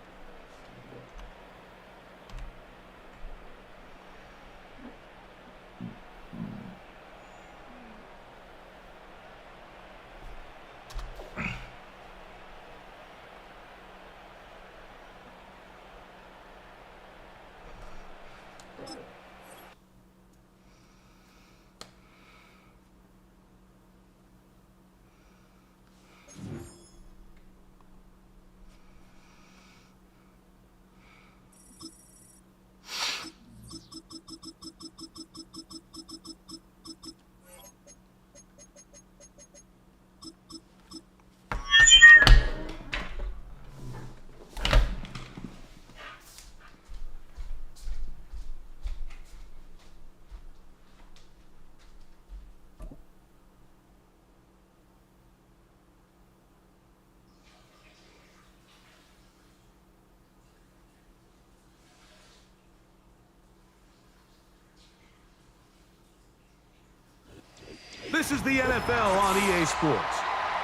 This is the NFL on EA Sports,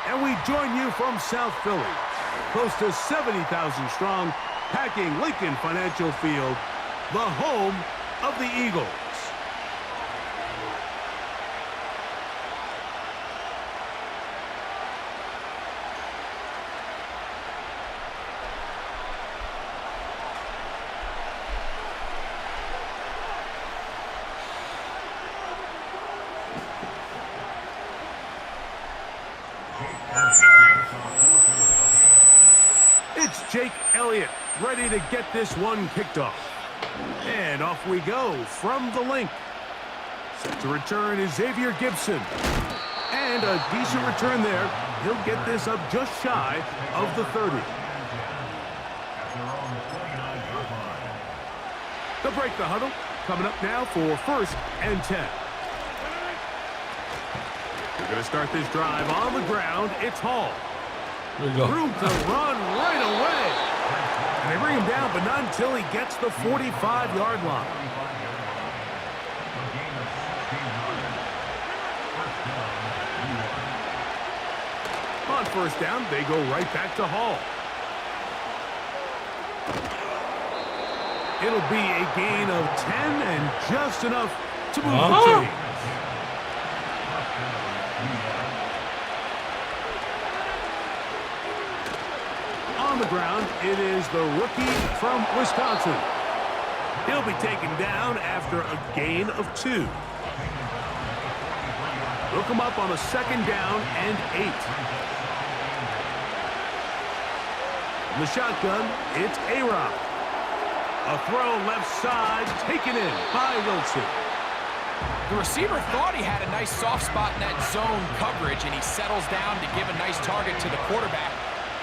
and we join you from South Philly, close to 70,000 strong, packing Lincoln Financial Field, the home of the Eagles. It's Jake Elliott ready to get this one kicked off. And off we go from the link. Set to return is Xavier Gibson. And a decent return there. He'll get this up just shy of the 30. They'll break the huddle. Coming up now for 1st and 10. They're going to start this drive on the ground. It's Hall. There you go. Room to run right away. And they bring him down, but not until he gets the 45-yard line. On 1st down, they go right back to Hall. It'll be a gain of 10 and just enough to move the chains. On the ground, it is the rookie from Wisconsin. He'll be taken down after a gain of 2. They'll come up on a 2nd down and 8. In the shotgun, it's A-Rob. A throw left side, taken in by Wilson. The receiver thought he had a nice soft spot in that zone coverage, and he settles down to give a nice target to the quarterback.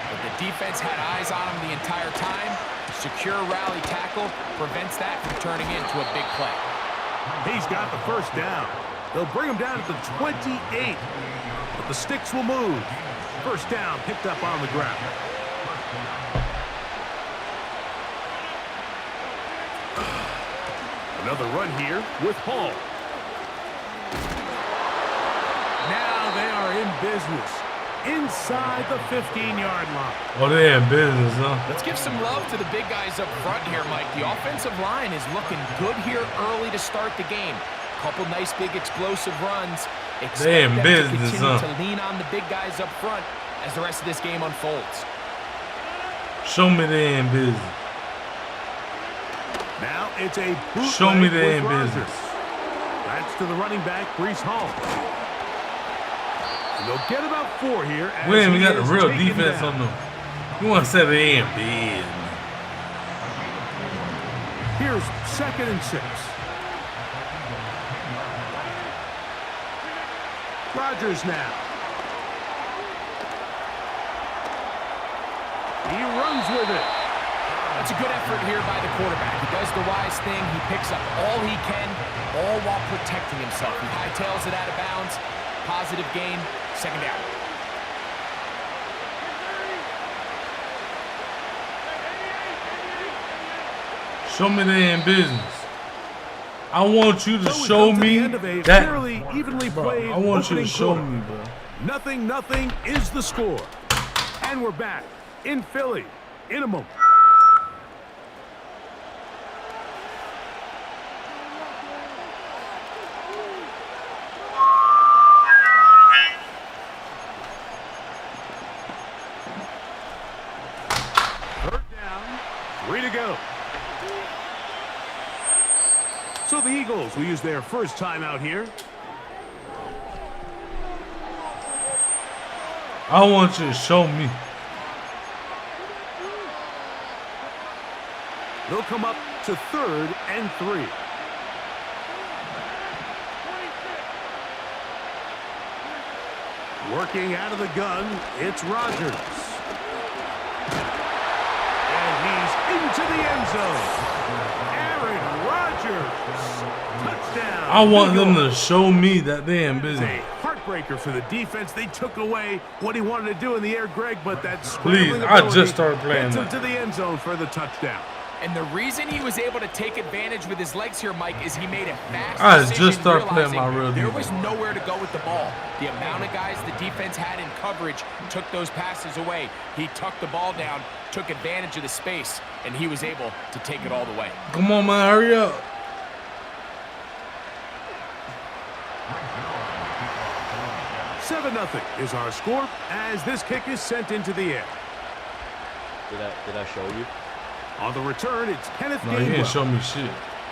But the defense had eyes on him the entire time. Secure rally tackle prevents that from turning into a big play. He's got the 1st down. They'll bring him down at the 28. But the sticks will move. 1st down picked up on the ground. Another run here with Hall. Now they are in business inside the 15-yard line. Oh, they in business, huh? Let's give some love to the big guys up front here, Mike. The offensive line is looking good here early to start the game. Couple nice big explosive runs. They in Expect them business, to continue huh? to lean on the big guys up front as the rest of this game unfolds. Show me they in business. Now it's a bootleg. Show me they in with Rodgers. business. That's to the running back, Breece Hall. And they'll get about 4 here. As We ain't he got the is real taken defense down. on them. You want to say they in business. Here's 2nd and 6. Rodgers now. He runs with it. That's a good effort here by the quarterback. He does the wise thing. He picks up all he can, all while protecting himself. He hightails it out of bounds. Positive gain. 2nd down. Show me they in business. I want you to So we show come to the me end of a that. fairly evenly Bro, played I want you to opening show quarter. me, bro. 0-0 is the score. And we're back in Philly in a moment. Third down, 3 to go. So the Eagles will use their first time out here. I want you to show me. They'll come up to 3rd and 3. Working out of the gun, it's Rodgers. And he's into the end zone. Aaron Rodgers. Touchdown. I want them to show me that they in business. A heartbreaker for the defense. They took away what he wanted to do in the air, Greg, but that Please, scrambling I ability just started playing gets him that. to the end zone for the touchdown. And the reason he was able to take advantage with his legs here, Mike, is he made a fast I decision, just started playing realizing my real there defense. was nowhere to go with the ball. The amount of guys the defense had in coverage took those passes away. He tucked the ball down, took advantage of the space, and he was able to take it all the way. Come on, man, hurry up. Seven 0 is our score as this kick is sent into the air. Did I show you? On the return, it's Kenneth No, you Gainwell. didn't show me shit.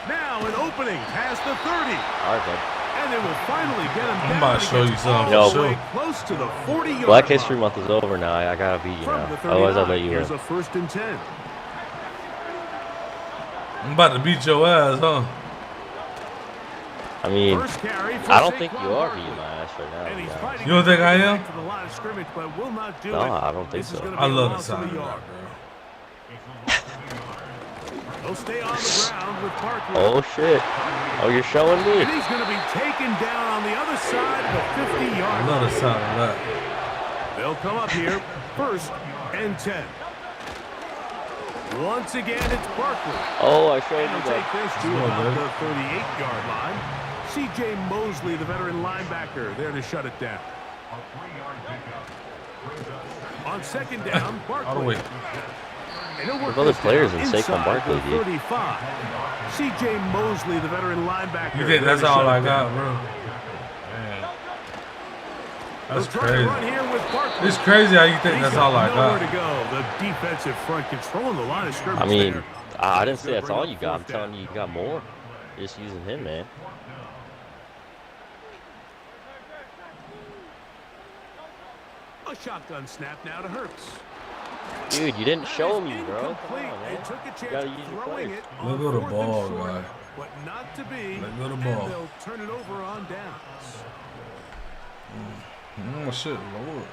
Now an opening past the 30. All right, bud. And they will finally get him I'm down. about to show you something. All Yo. the way close to the 40-yard Black line. History Month is over now. I gotta beat you From now. the 39, Otherwise, I'll let you here's in. a 1st and 10. I'm about to beat your ass, huh? First I mean, carry for I don't think you Saquon are Barkley. beating my ass right now. And he's guys. fighting You don't think I am? back to the line of scrimmage, but will not do No, it. I don't think This is so. gonna I be a love the loss of a sound of yard. that, bro. He'll stay on the ground with Barkley. Oh, shit. Oh, you're showing me. And he's going to be taken down on the other side of the 50-yard line. Another side of that. They'll come up here, 1st and 10. Once again, it's Barkley. Oh, I showed and you he'll take this to about the 38-yard line. C.J. Mosley, the veteran linebacker, there to shut it down. On 2nd down, Barkley. Out of the way. There's other players in Saquon Barkley, dude. 35. C.J. Mosley, the veteran linebacker. You think that's all I got, bro? Man. That's crazy. It's crazy how you think that's all I got. To go. The defensive front controlling the line of scrimmage. I mean, there. I didn't say that's all you got. I'm telling you, you got more. You're just using him, man. A shotgun snap now to Hurts. Dude, you didn't show me, bro. Come on, man. They took a chance You gotta use your throwing plays. it Let on go the 4th ball, and short, guy. but not to be. Let go the and ball. they'll turn it over on downs. Oh, shit, Lord, bro.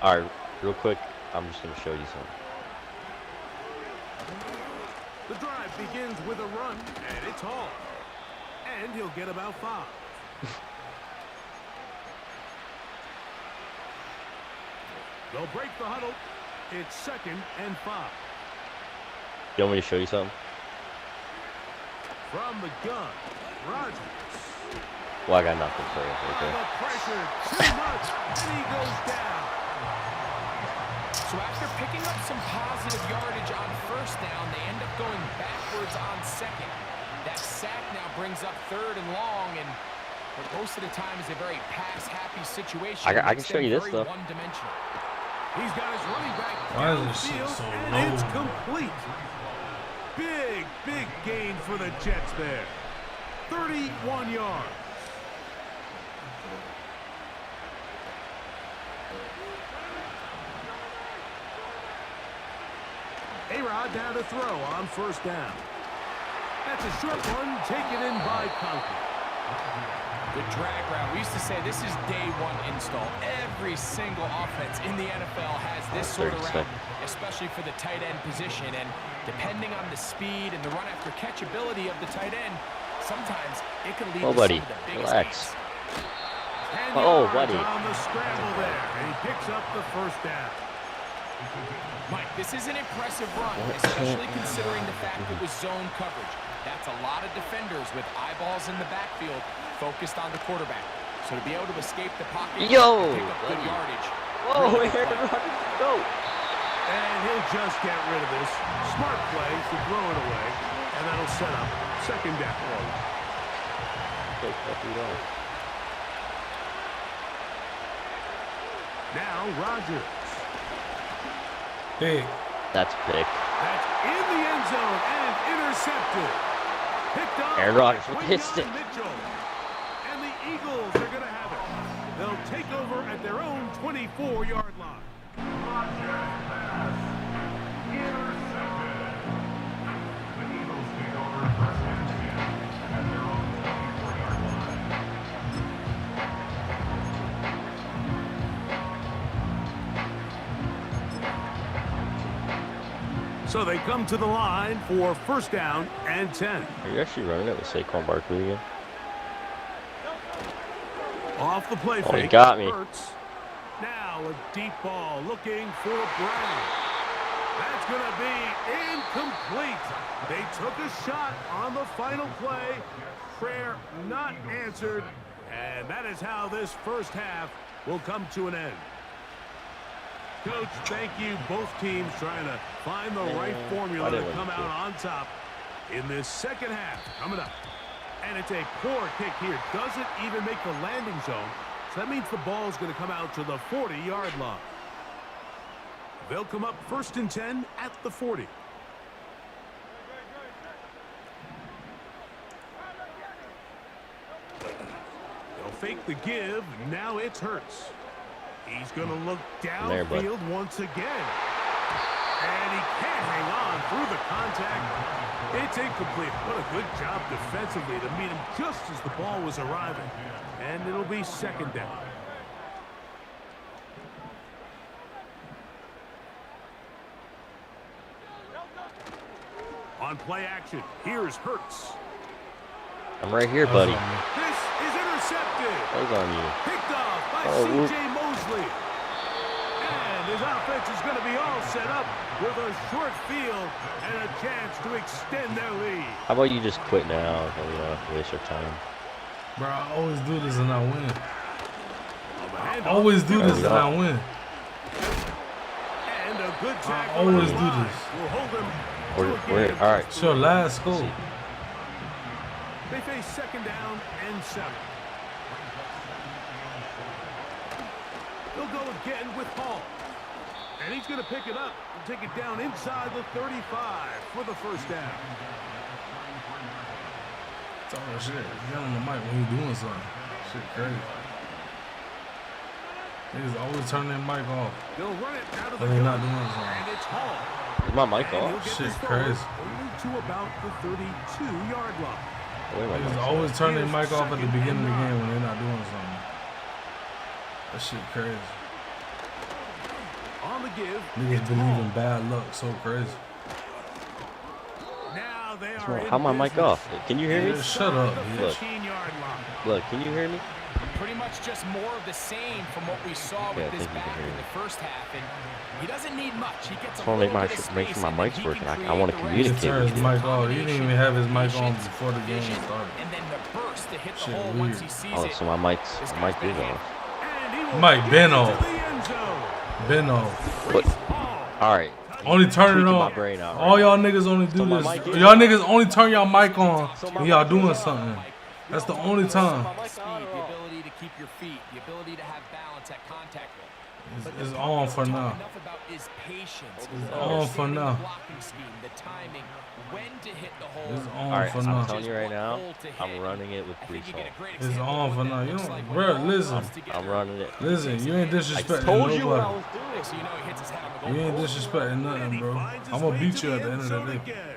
All right, real quick, I'm just going to show you something. The drive begins with a run, and it's Hall. And he'll get about 5. They'll break the huddle. It's 2nd and 5. You want me to show you something? From the gun, Rodgers. Well, I got nothing for you. Okay. The pressure too much, and he goes down. So after picking up some positive yardage on 1st down, they end up going backwards on 2nd. That sack now brings up 3rd and long, and what most of the time is a very pass-happy situation. I can show you this stuff. One-dimensional. He's got his running back Why is this downfield, shit so and low? it's complete. Big gain for the Jets there. 31 yards. A-Rod down to throw on 1st down. That's a short one taken in by Conklin. The drag route. We used to say this is day 1 install. Every single offense in the NFL has this sort of route, especially for the tight end position. And depending on the speed and the run after catch ability of the tight end, sometimes it can lead to some of the biggest relax. gains. Oh, buddy. On the scramble there, and he picks up the 1st down. Mike, this is an impressive run, especially considering the fact it was zone coverage. That's a lot of defenders with eyeballs in the backfield focused on the quarterback. So to be able to escape the pocket and pick up good yardage. Whoa, really where did go? And he'll just get rid of this. Smart play to throw it away, and that'll set up 2nd down. Now Rodgers. Big. That's big. That's in the end zone and intercepted. Picked off Aaron Rodgers with his stick. Mitchell. And the Eagles are going to have it. They'll take over at their own 24-yard line. So they come to the line for 1st down and 10. Are you actually running it with Saquon Barkley again? Off the play Oh, fake. he got me. Hurts. Now a deep ball looking for Brown. That's going to be incomplete. They took a shot on the final play. Prayer not answered. And that is how this 1st half will come to an end. Coach, thank you. Both teams trying to find the right formula to come out on top in this 2nd half. Coming up. And it's a poor kick here. Doesn't even make the landing zone. So that means the ball is going to come out to the 40-yard line. They'll come up 1st and 10 at the 40. They'll fake the give. Now it's Hurts. He's going to look downfield once again. And he can't hang on through the contact. It's incomplete. What a good job defensively to meet him just as the ball was arriving. And it'll be 2nd down. On play action, here's Hurts. I'm right here, buddy. This is intercepted. That was on you. Picked off by C.J. Mosley. And his offense is going to be all set up with a short field and a chance to extend their lead. How about you just quit now so we don't have to waste our time? Bro, I always do this and I win. I always do this and I win. And a good I always do this. We'll hold them. We're all right. It's your last goal. They face second down and 7. They'll go again with Hall. And he's going to pick it up and take it down inside the 35 for the first down. It's all that shit. You got on the mic when you doing something. Shit crazy. Niggas always turn their mic off. They'll run it out of the When they're not gun. doing something. And it's Hall. Is my mic off? Shit crazy. Only to about the 32-yard line. Niggas always turn their mic off at the beginning of the game when they're not doing something. That shit crazy. On the give. Niggas believe in bad luck so crazy. Now they are How my mic off? Can you hear me? Yeah, shut up, Look. 15-yard line. Look, can you hear me? Pretty much just more of the same from what we saw with this back in the first half. And he doesn't need much. He gets I want to make sure my mic's working. I want to communicate. He turned his mic off. He didn't even have his mic on before the game started. And then the burst to hit the Shit hole weird. once he sees Oh, it. so my mic is off. Mike, Ben off. Ben off. But, all right. Only turn it Tweaking my on. brain out All right y'all niggas only do So my this. mic is Y'all on. niggas only turn y'all mic on when y'all doing something. That's the only time. Speed, the ability to keep your feet, the ability to have balance at contact. It's on for now. Enough about his patience, It's on for understanding now. the blocking scheme, the timing, when to hit the hole. It's All on right, for I'm now. telling you right now, I'm running it with Brees Hall. It's on for now. You don't, bro. Listen, I'm running it. listen. You ain't disrespecting told you what I nobody. was doing. You ain't disrespecting nothing, bro. I'm gonna beat you at the end of the day.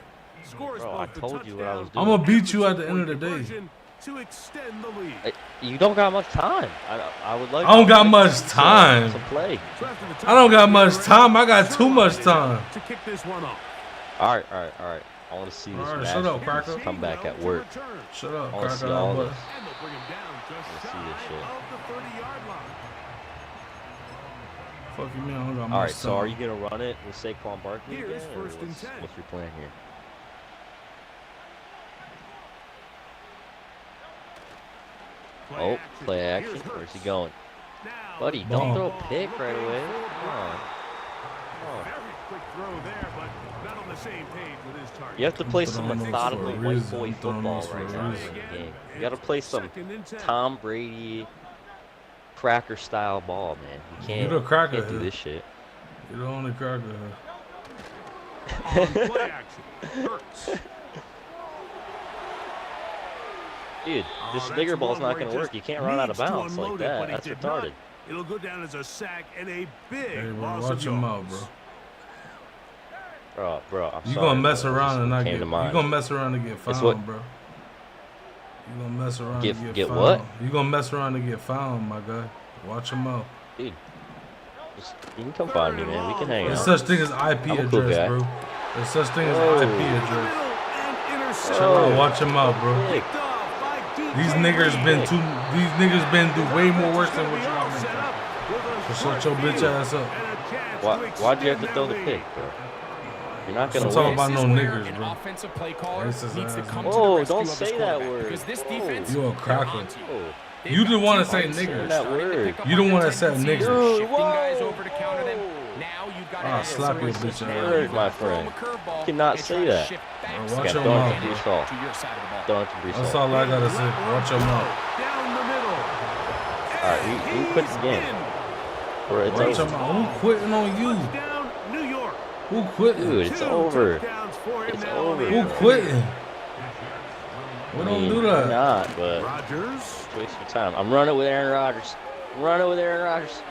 Bro, I told you what I was doing. I'm gonna beat you at the end of the day. To extend the lead. You don't got much time. I would like. I don't got much time. To play. I don't got much time. I got too much time. To kick this one off. All right. I want to see this All right, match shut up, Cracker. come back at work. Shut up, I want to see Cracker. all But this. And they'll bring him down just Let's see shy this shit. of the 30-yard line. fuck you, man. I don't got much All right. time. So are you gonna run it with Saquon Barkley again, Here's or first and 10. what's your plan here? Oh, play action. Where's he going? Buddy, don't throw a pick right away. Come on. Very quick throw there, but not on the same page with his target. You have to play some methodical for a white reason. boy I'm throwing football those for a right now in reason. the game. You got to play some Tom Brady cracker style ball, man. You can't, You're the cracker can't do here. this shit. You're the only cracker here. On play action. Hurts. Dude, this that's bigger ball's one not where going he to work. just You can't run out of needs to bounds like unload it, that. but he That's did retarded. not. It'll go down as a sack and a big Hey, bro, loss watch of your mouth, yards. bro. Bro, I'm You sorry. gonna mess bro. This around and not came get. to You mind. gonna mess around and get It's found, what- bro. You gonna mess around Get- and get get found. what? You gonna mess around and get found, my guy. Watch your mouth. Dude, you can come find me, man. We can hang There's out. such thing as IP I'm a cool address, guy. bro. There's such thing as Whoa. IP address. And intercepted. Chill out. Watch your mouth, bro. Pick. Picked off by DJ These niggas been Mosley. these niggas been through way more worse than what It's gonna be y'all all been set through. up with a So shut short your bitch field ass up. and a chance Why'd to you have to extend throw the their pick, lead. bro? You're not I'm gonna talking win. about no This is where niggers, an bro. offensive play caller Racist needs to ass come nigga. to the Whoa, rescue don't of his say that quarterback, word. because this Whoa. defense, You a they're cracker. onto you. Oh, They've You got the one two that say guys niggers. starting That to word. pick up You the on one their that said tendencies, niggers. shifting guys Whoa. over to counter them. Now you've got Ah, to slap your bitch ass. Word, my friend. You cannot say that. Bro, You watch got your thrown mouth, to Brees Hall. to your side of the ball. Thrown to Brees That's Hall. all I gotta say. Watch your mouth. Down the middle. All right, we quit the game. Or it's Watch your over. mouth. Who quitting on you? Down New York. Who quitting? Dude, it's Two over. touchdowns for him It's now over. on the Who year. quitting? We I don't mean, do we're that. not, but Rodgers. waste your time. I'm running with Aaron Rodgers. I'm running with Aaron Rodgers.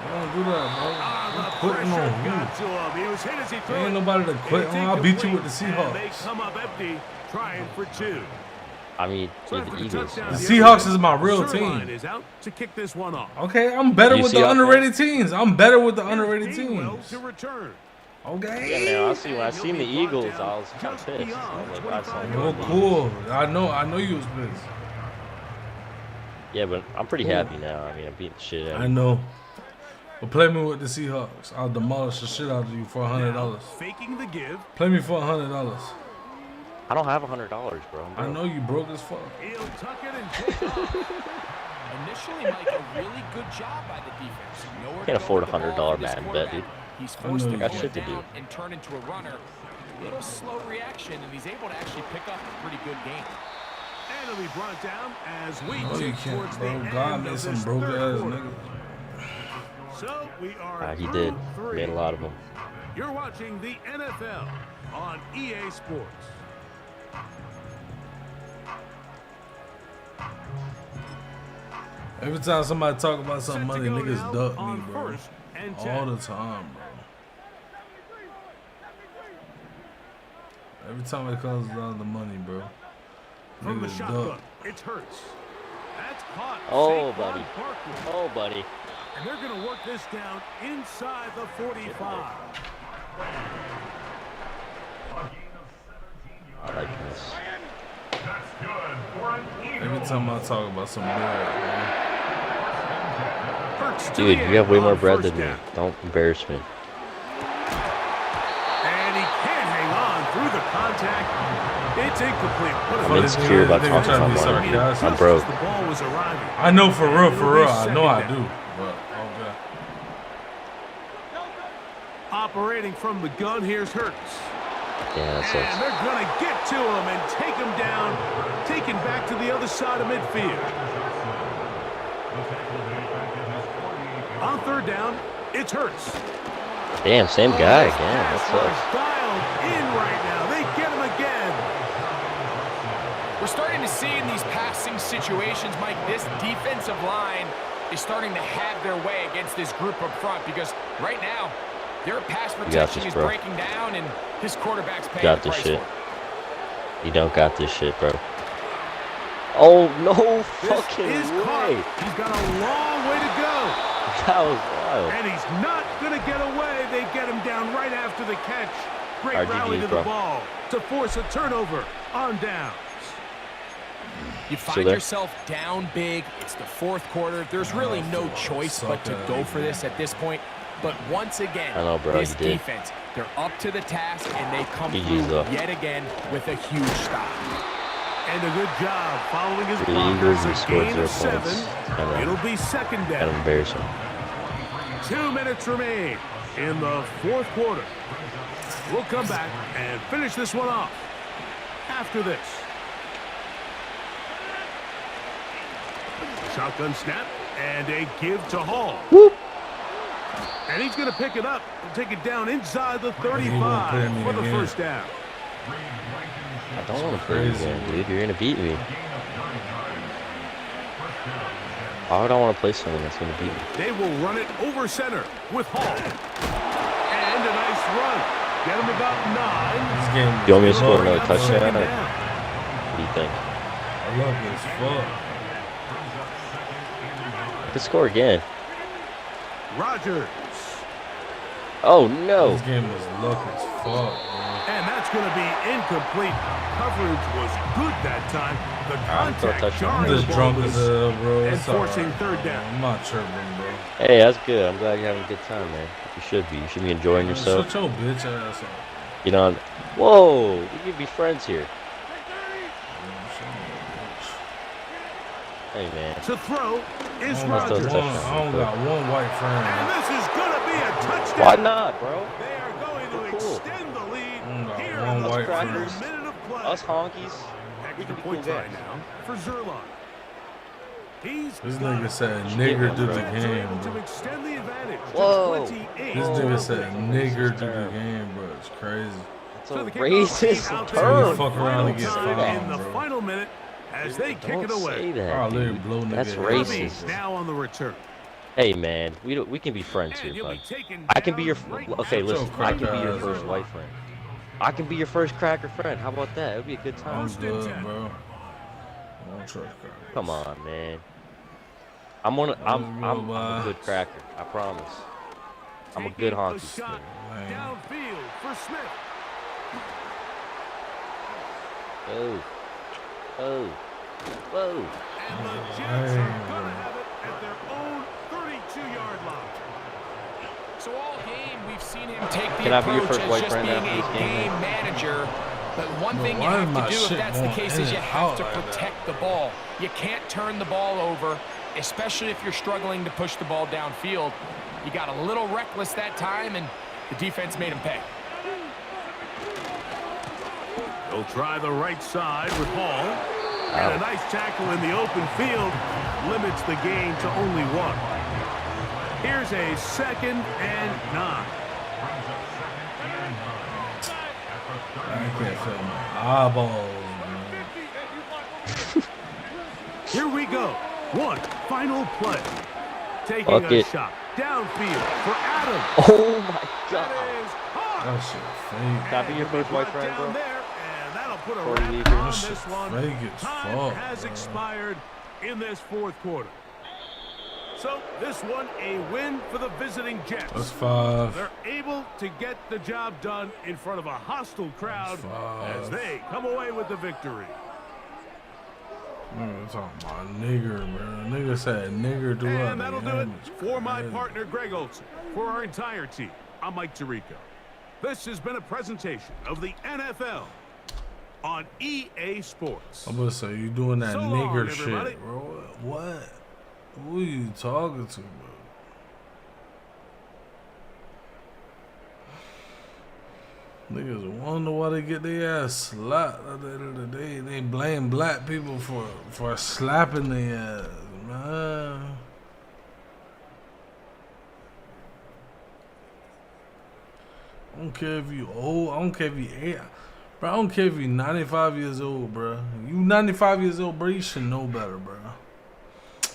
We don't do that, bro. The We quitting pressure on you. got to him. He was hit as he threw Ain't it. nobody to quit It's on. I'll beat you with the incomplete, and they Seahawks. come up empty, trying for two. I mean, So you're after the the Eagles. touchdown, The the Seahawks is my real Sherline team. is out to kick this one off. Okay, I'm better You with see the how underrated teams. I'm better with the underrated Here's Gainwell teams. to return. Okay. Yeah, man. Honestly, when I seen the Eagles, I was kind of pissed. I was like, I saw Oh, cool. I know you was pissed. Yeah, but I'm pretty happy now. I mean, I'm beating the shit out of I know. But play me with the Seahawks. I'll demolish the shit out of you for $100. Faking the give. Play me for $100. I don't have $100, bro. I know you broke as fuck. He'll tuck it and take off. Initially, Mike, a really good job by the defense. Nowhere Can't to afford a go with the ball $100 for this Madden bet, dude. He's forced to got pull shit it to do. down and turn into a runner. A little slow reaction, and he's able to actually pick up a pretty good game. And it'll be brought down as we No, you take can't, towards the bro. end God of made this some broke ass third quarter. niggas. So we are He through did. 3. Made a lot of them. You're watching the NFL on EA Sports. Every time somebody talk about some money, niggas now duck on me, bro. first and All 10. the time, bro. Every time it comes down to the money, bro. From the Niggas shotgun, duck. it's Hurts. That's caught. Oh, Saquon buddy. Barkley. Oh, buddy. And they're going to work this down inside the 45. I like this. Every time I talk about some bread, Hurts to Dude, the you have way end more on bread first than me. down. Don't embarrass me. And he can't hang on through the contact. It's incomplete. What a I'm insecure about talking trying to be about money. sarcastic. I'm Just broke. as the ball was arriving. I know for real, It'll be I know I second do. down. But okay. Operating from the gun, here's Hurts. Yeah, that And sucks. they're going to get to him and take him down, taken back to the other side of midfield. On third down, it's Hurts. Damn, same guy again. That Pass sucks. rush dialed in right now. They get him again. We're starting to see in these passing situations, Mike, this defensive line is starting to have their way against this group up front because right now, their pass got protection this, is bro. breaking down, and his quarterback's paying Got the this price shit. for it. You don't got this shit, bro. Oh, no This fucking is way. caught. He's got a long way to go. That was wild. And he's not going to get away. They get him down right after the catch. Great RGG, rally to the bro. ball to force a turnover on downs. You find yourself down big. It's the fourth quarter. There's really no choice but to go for this at this point. But once again, I know, bro, this you did. defense, they're up to the task, and they come GG's through up. yet again with a huge stop. And a good job following his The progress. Eagles A scored gain 0 of 7. points. Kinda- It'll be second Kind of down. embarrassing. 2 minutes remain in the fourth quarter. We'll come back and finish this one off after this. Shotgun snap and a give to Hall. And he's going to pick it up and take it down inside the 35 for the first down. I don't want to play you again, dude. You're going to beat me. Why would I want to play someone that's going to beat me? They will run it over center with Hall. And a nice run. Get him about 9. This game You want me to score Bring another up touchdown? second Or down. what do you think? I love this. Fuck. I could score again. Rodgers. Oh, no. This game was luck as fuck, man. And that's going to be incomplete. Coverage was good that time. The contact I'm jarring just the ball drunk as loose hell, bro. and It's all forcing right, third bro. down. I'm not tripping, bro. Hey, that's good. I'm glad you're having a good time, man. You should be. You should be enjoying yourself. Shut your bitch ass up. You know, whoa, we could be friends here. Hey, man. To throw is I almost Rodgers. throw a touchdown. I don't got one white friend. And this is going to be a touchdown. Why not, bro? They are going to Cool. extend the lead got here one in the white final friend. minute of play. Us honkies, we Extra can be cool point try guys. now for Zerline. He's This got nigga it. said nigger to the Jets are game, able to bro. extend the advantage to Whoa. 28. This nigga said nigger to the game, bro. It's crazy. It's So a the kickoff team racist out there term. for Fuck around and get final time fouled, in the bro. final minute as they kick Don't it say away. that, I'll literally dude. blow nigga That's head. racist. Now on the return. Hey, man, we can be friends And here, he'll bud. be taken I can be your down right okay. now. Listen, I can be your cracker first ass. white friend. I can be your first cracker friend. How about that? It would be a good I'm time. good, bro. I'm trust crackers. Come on, man. I'm a good cracker. I promise. I'm a good honky. Shot Man. downfield for Smith. Oh. Oh. Whoa. And the Jets are going to have it at their own 32-yard line. So all game, we've seen him take the Can I be your approach first as white just friend being after a this game? game manager. But one thing you why have is my to do if shit that's the going case in is you and have out to like that? protect the ball. You can't turn the ball over, especially if you're struggling to push the ball downfield. You got a little reckless that time, and the defense made him pay. They'll try the right side with Hall. And a nice tackle in the open field limits the gain to only 1. Here's a 2nd and 9. I can't feel my eyeballs, Here we go. One final play. Taking Fuck a it. shot downfield for Adam. Oh my god. That shit fake. Can I be your first white friend, bro? Down there, and that'll put a Before we wrap leave here. on That shit this one. fake as Time fuck, has bro. expired in this 4th quarter. So this one a win for the visiting Jets. That's 5. They're able to get the job done in front of a hostile crowd as they come away with the victory. Man, talking about nigger, bro. Nigga said nigger to And that'll do it for my partner Greg Olson. For our entire team, I'm Mike Tirico. This has been a presentation of the NFL on EA Sports. I'm gonna say you doing that So long, nigger everybody. shit, bro. What? Who you talking to, bro? Niggas wonder why they get their ass slapped at the end of the day. They blame black people for slapping their ass, man. I don't care if you old. I don't care if you 8. Bro, I don't care if you 95 years old, bro. You 95 years old, bro. You should know better, bro.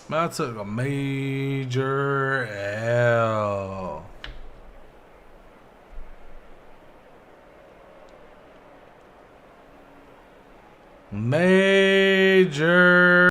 Man, I took a major L. Major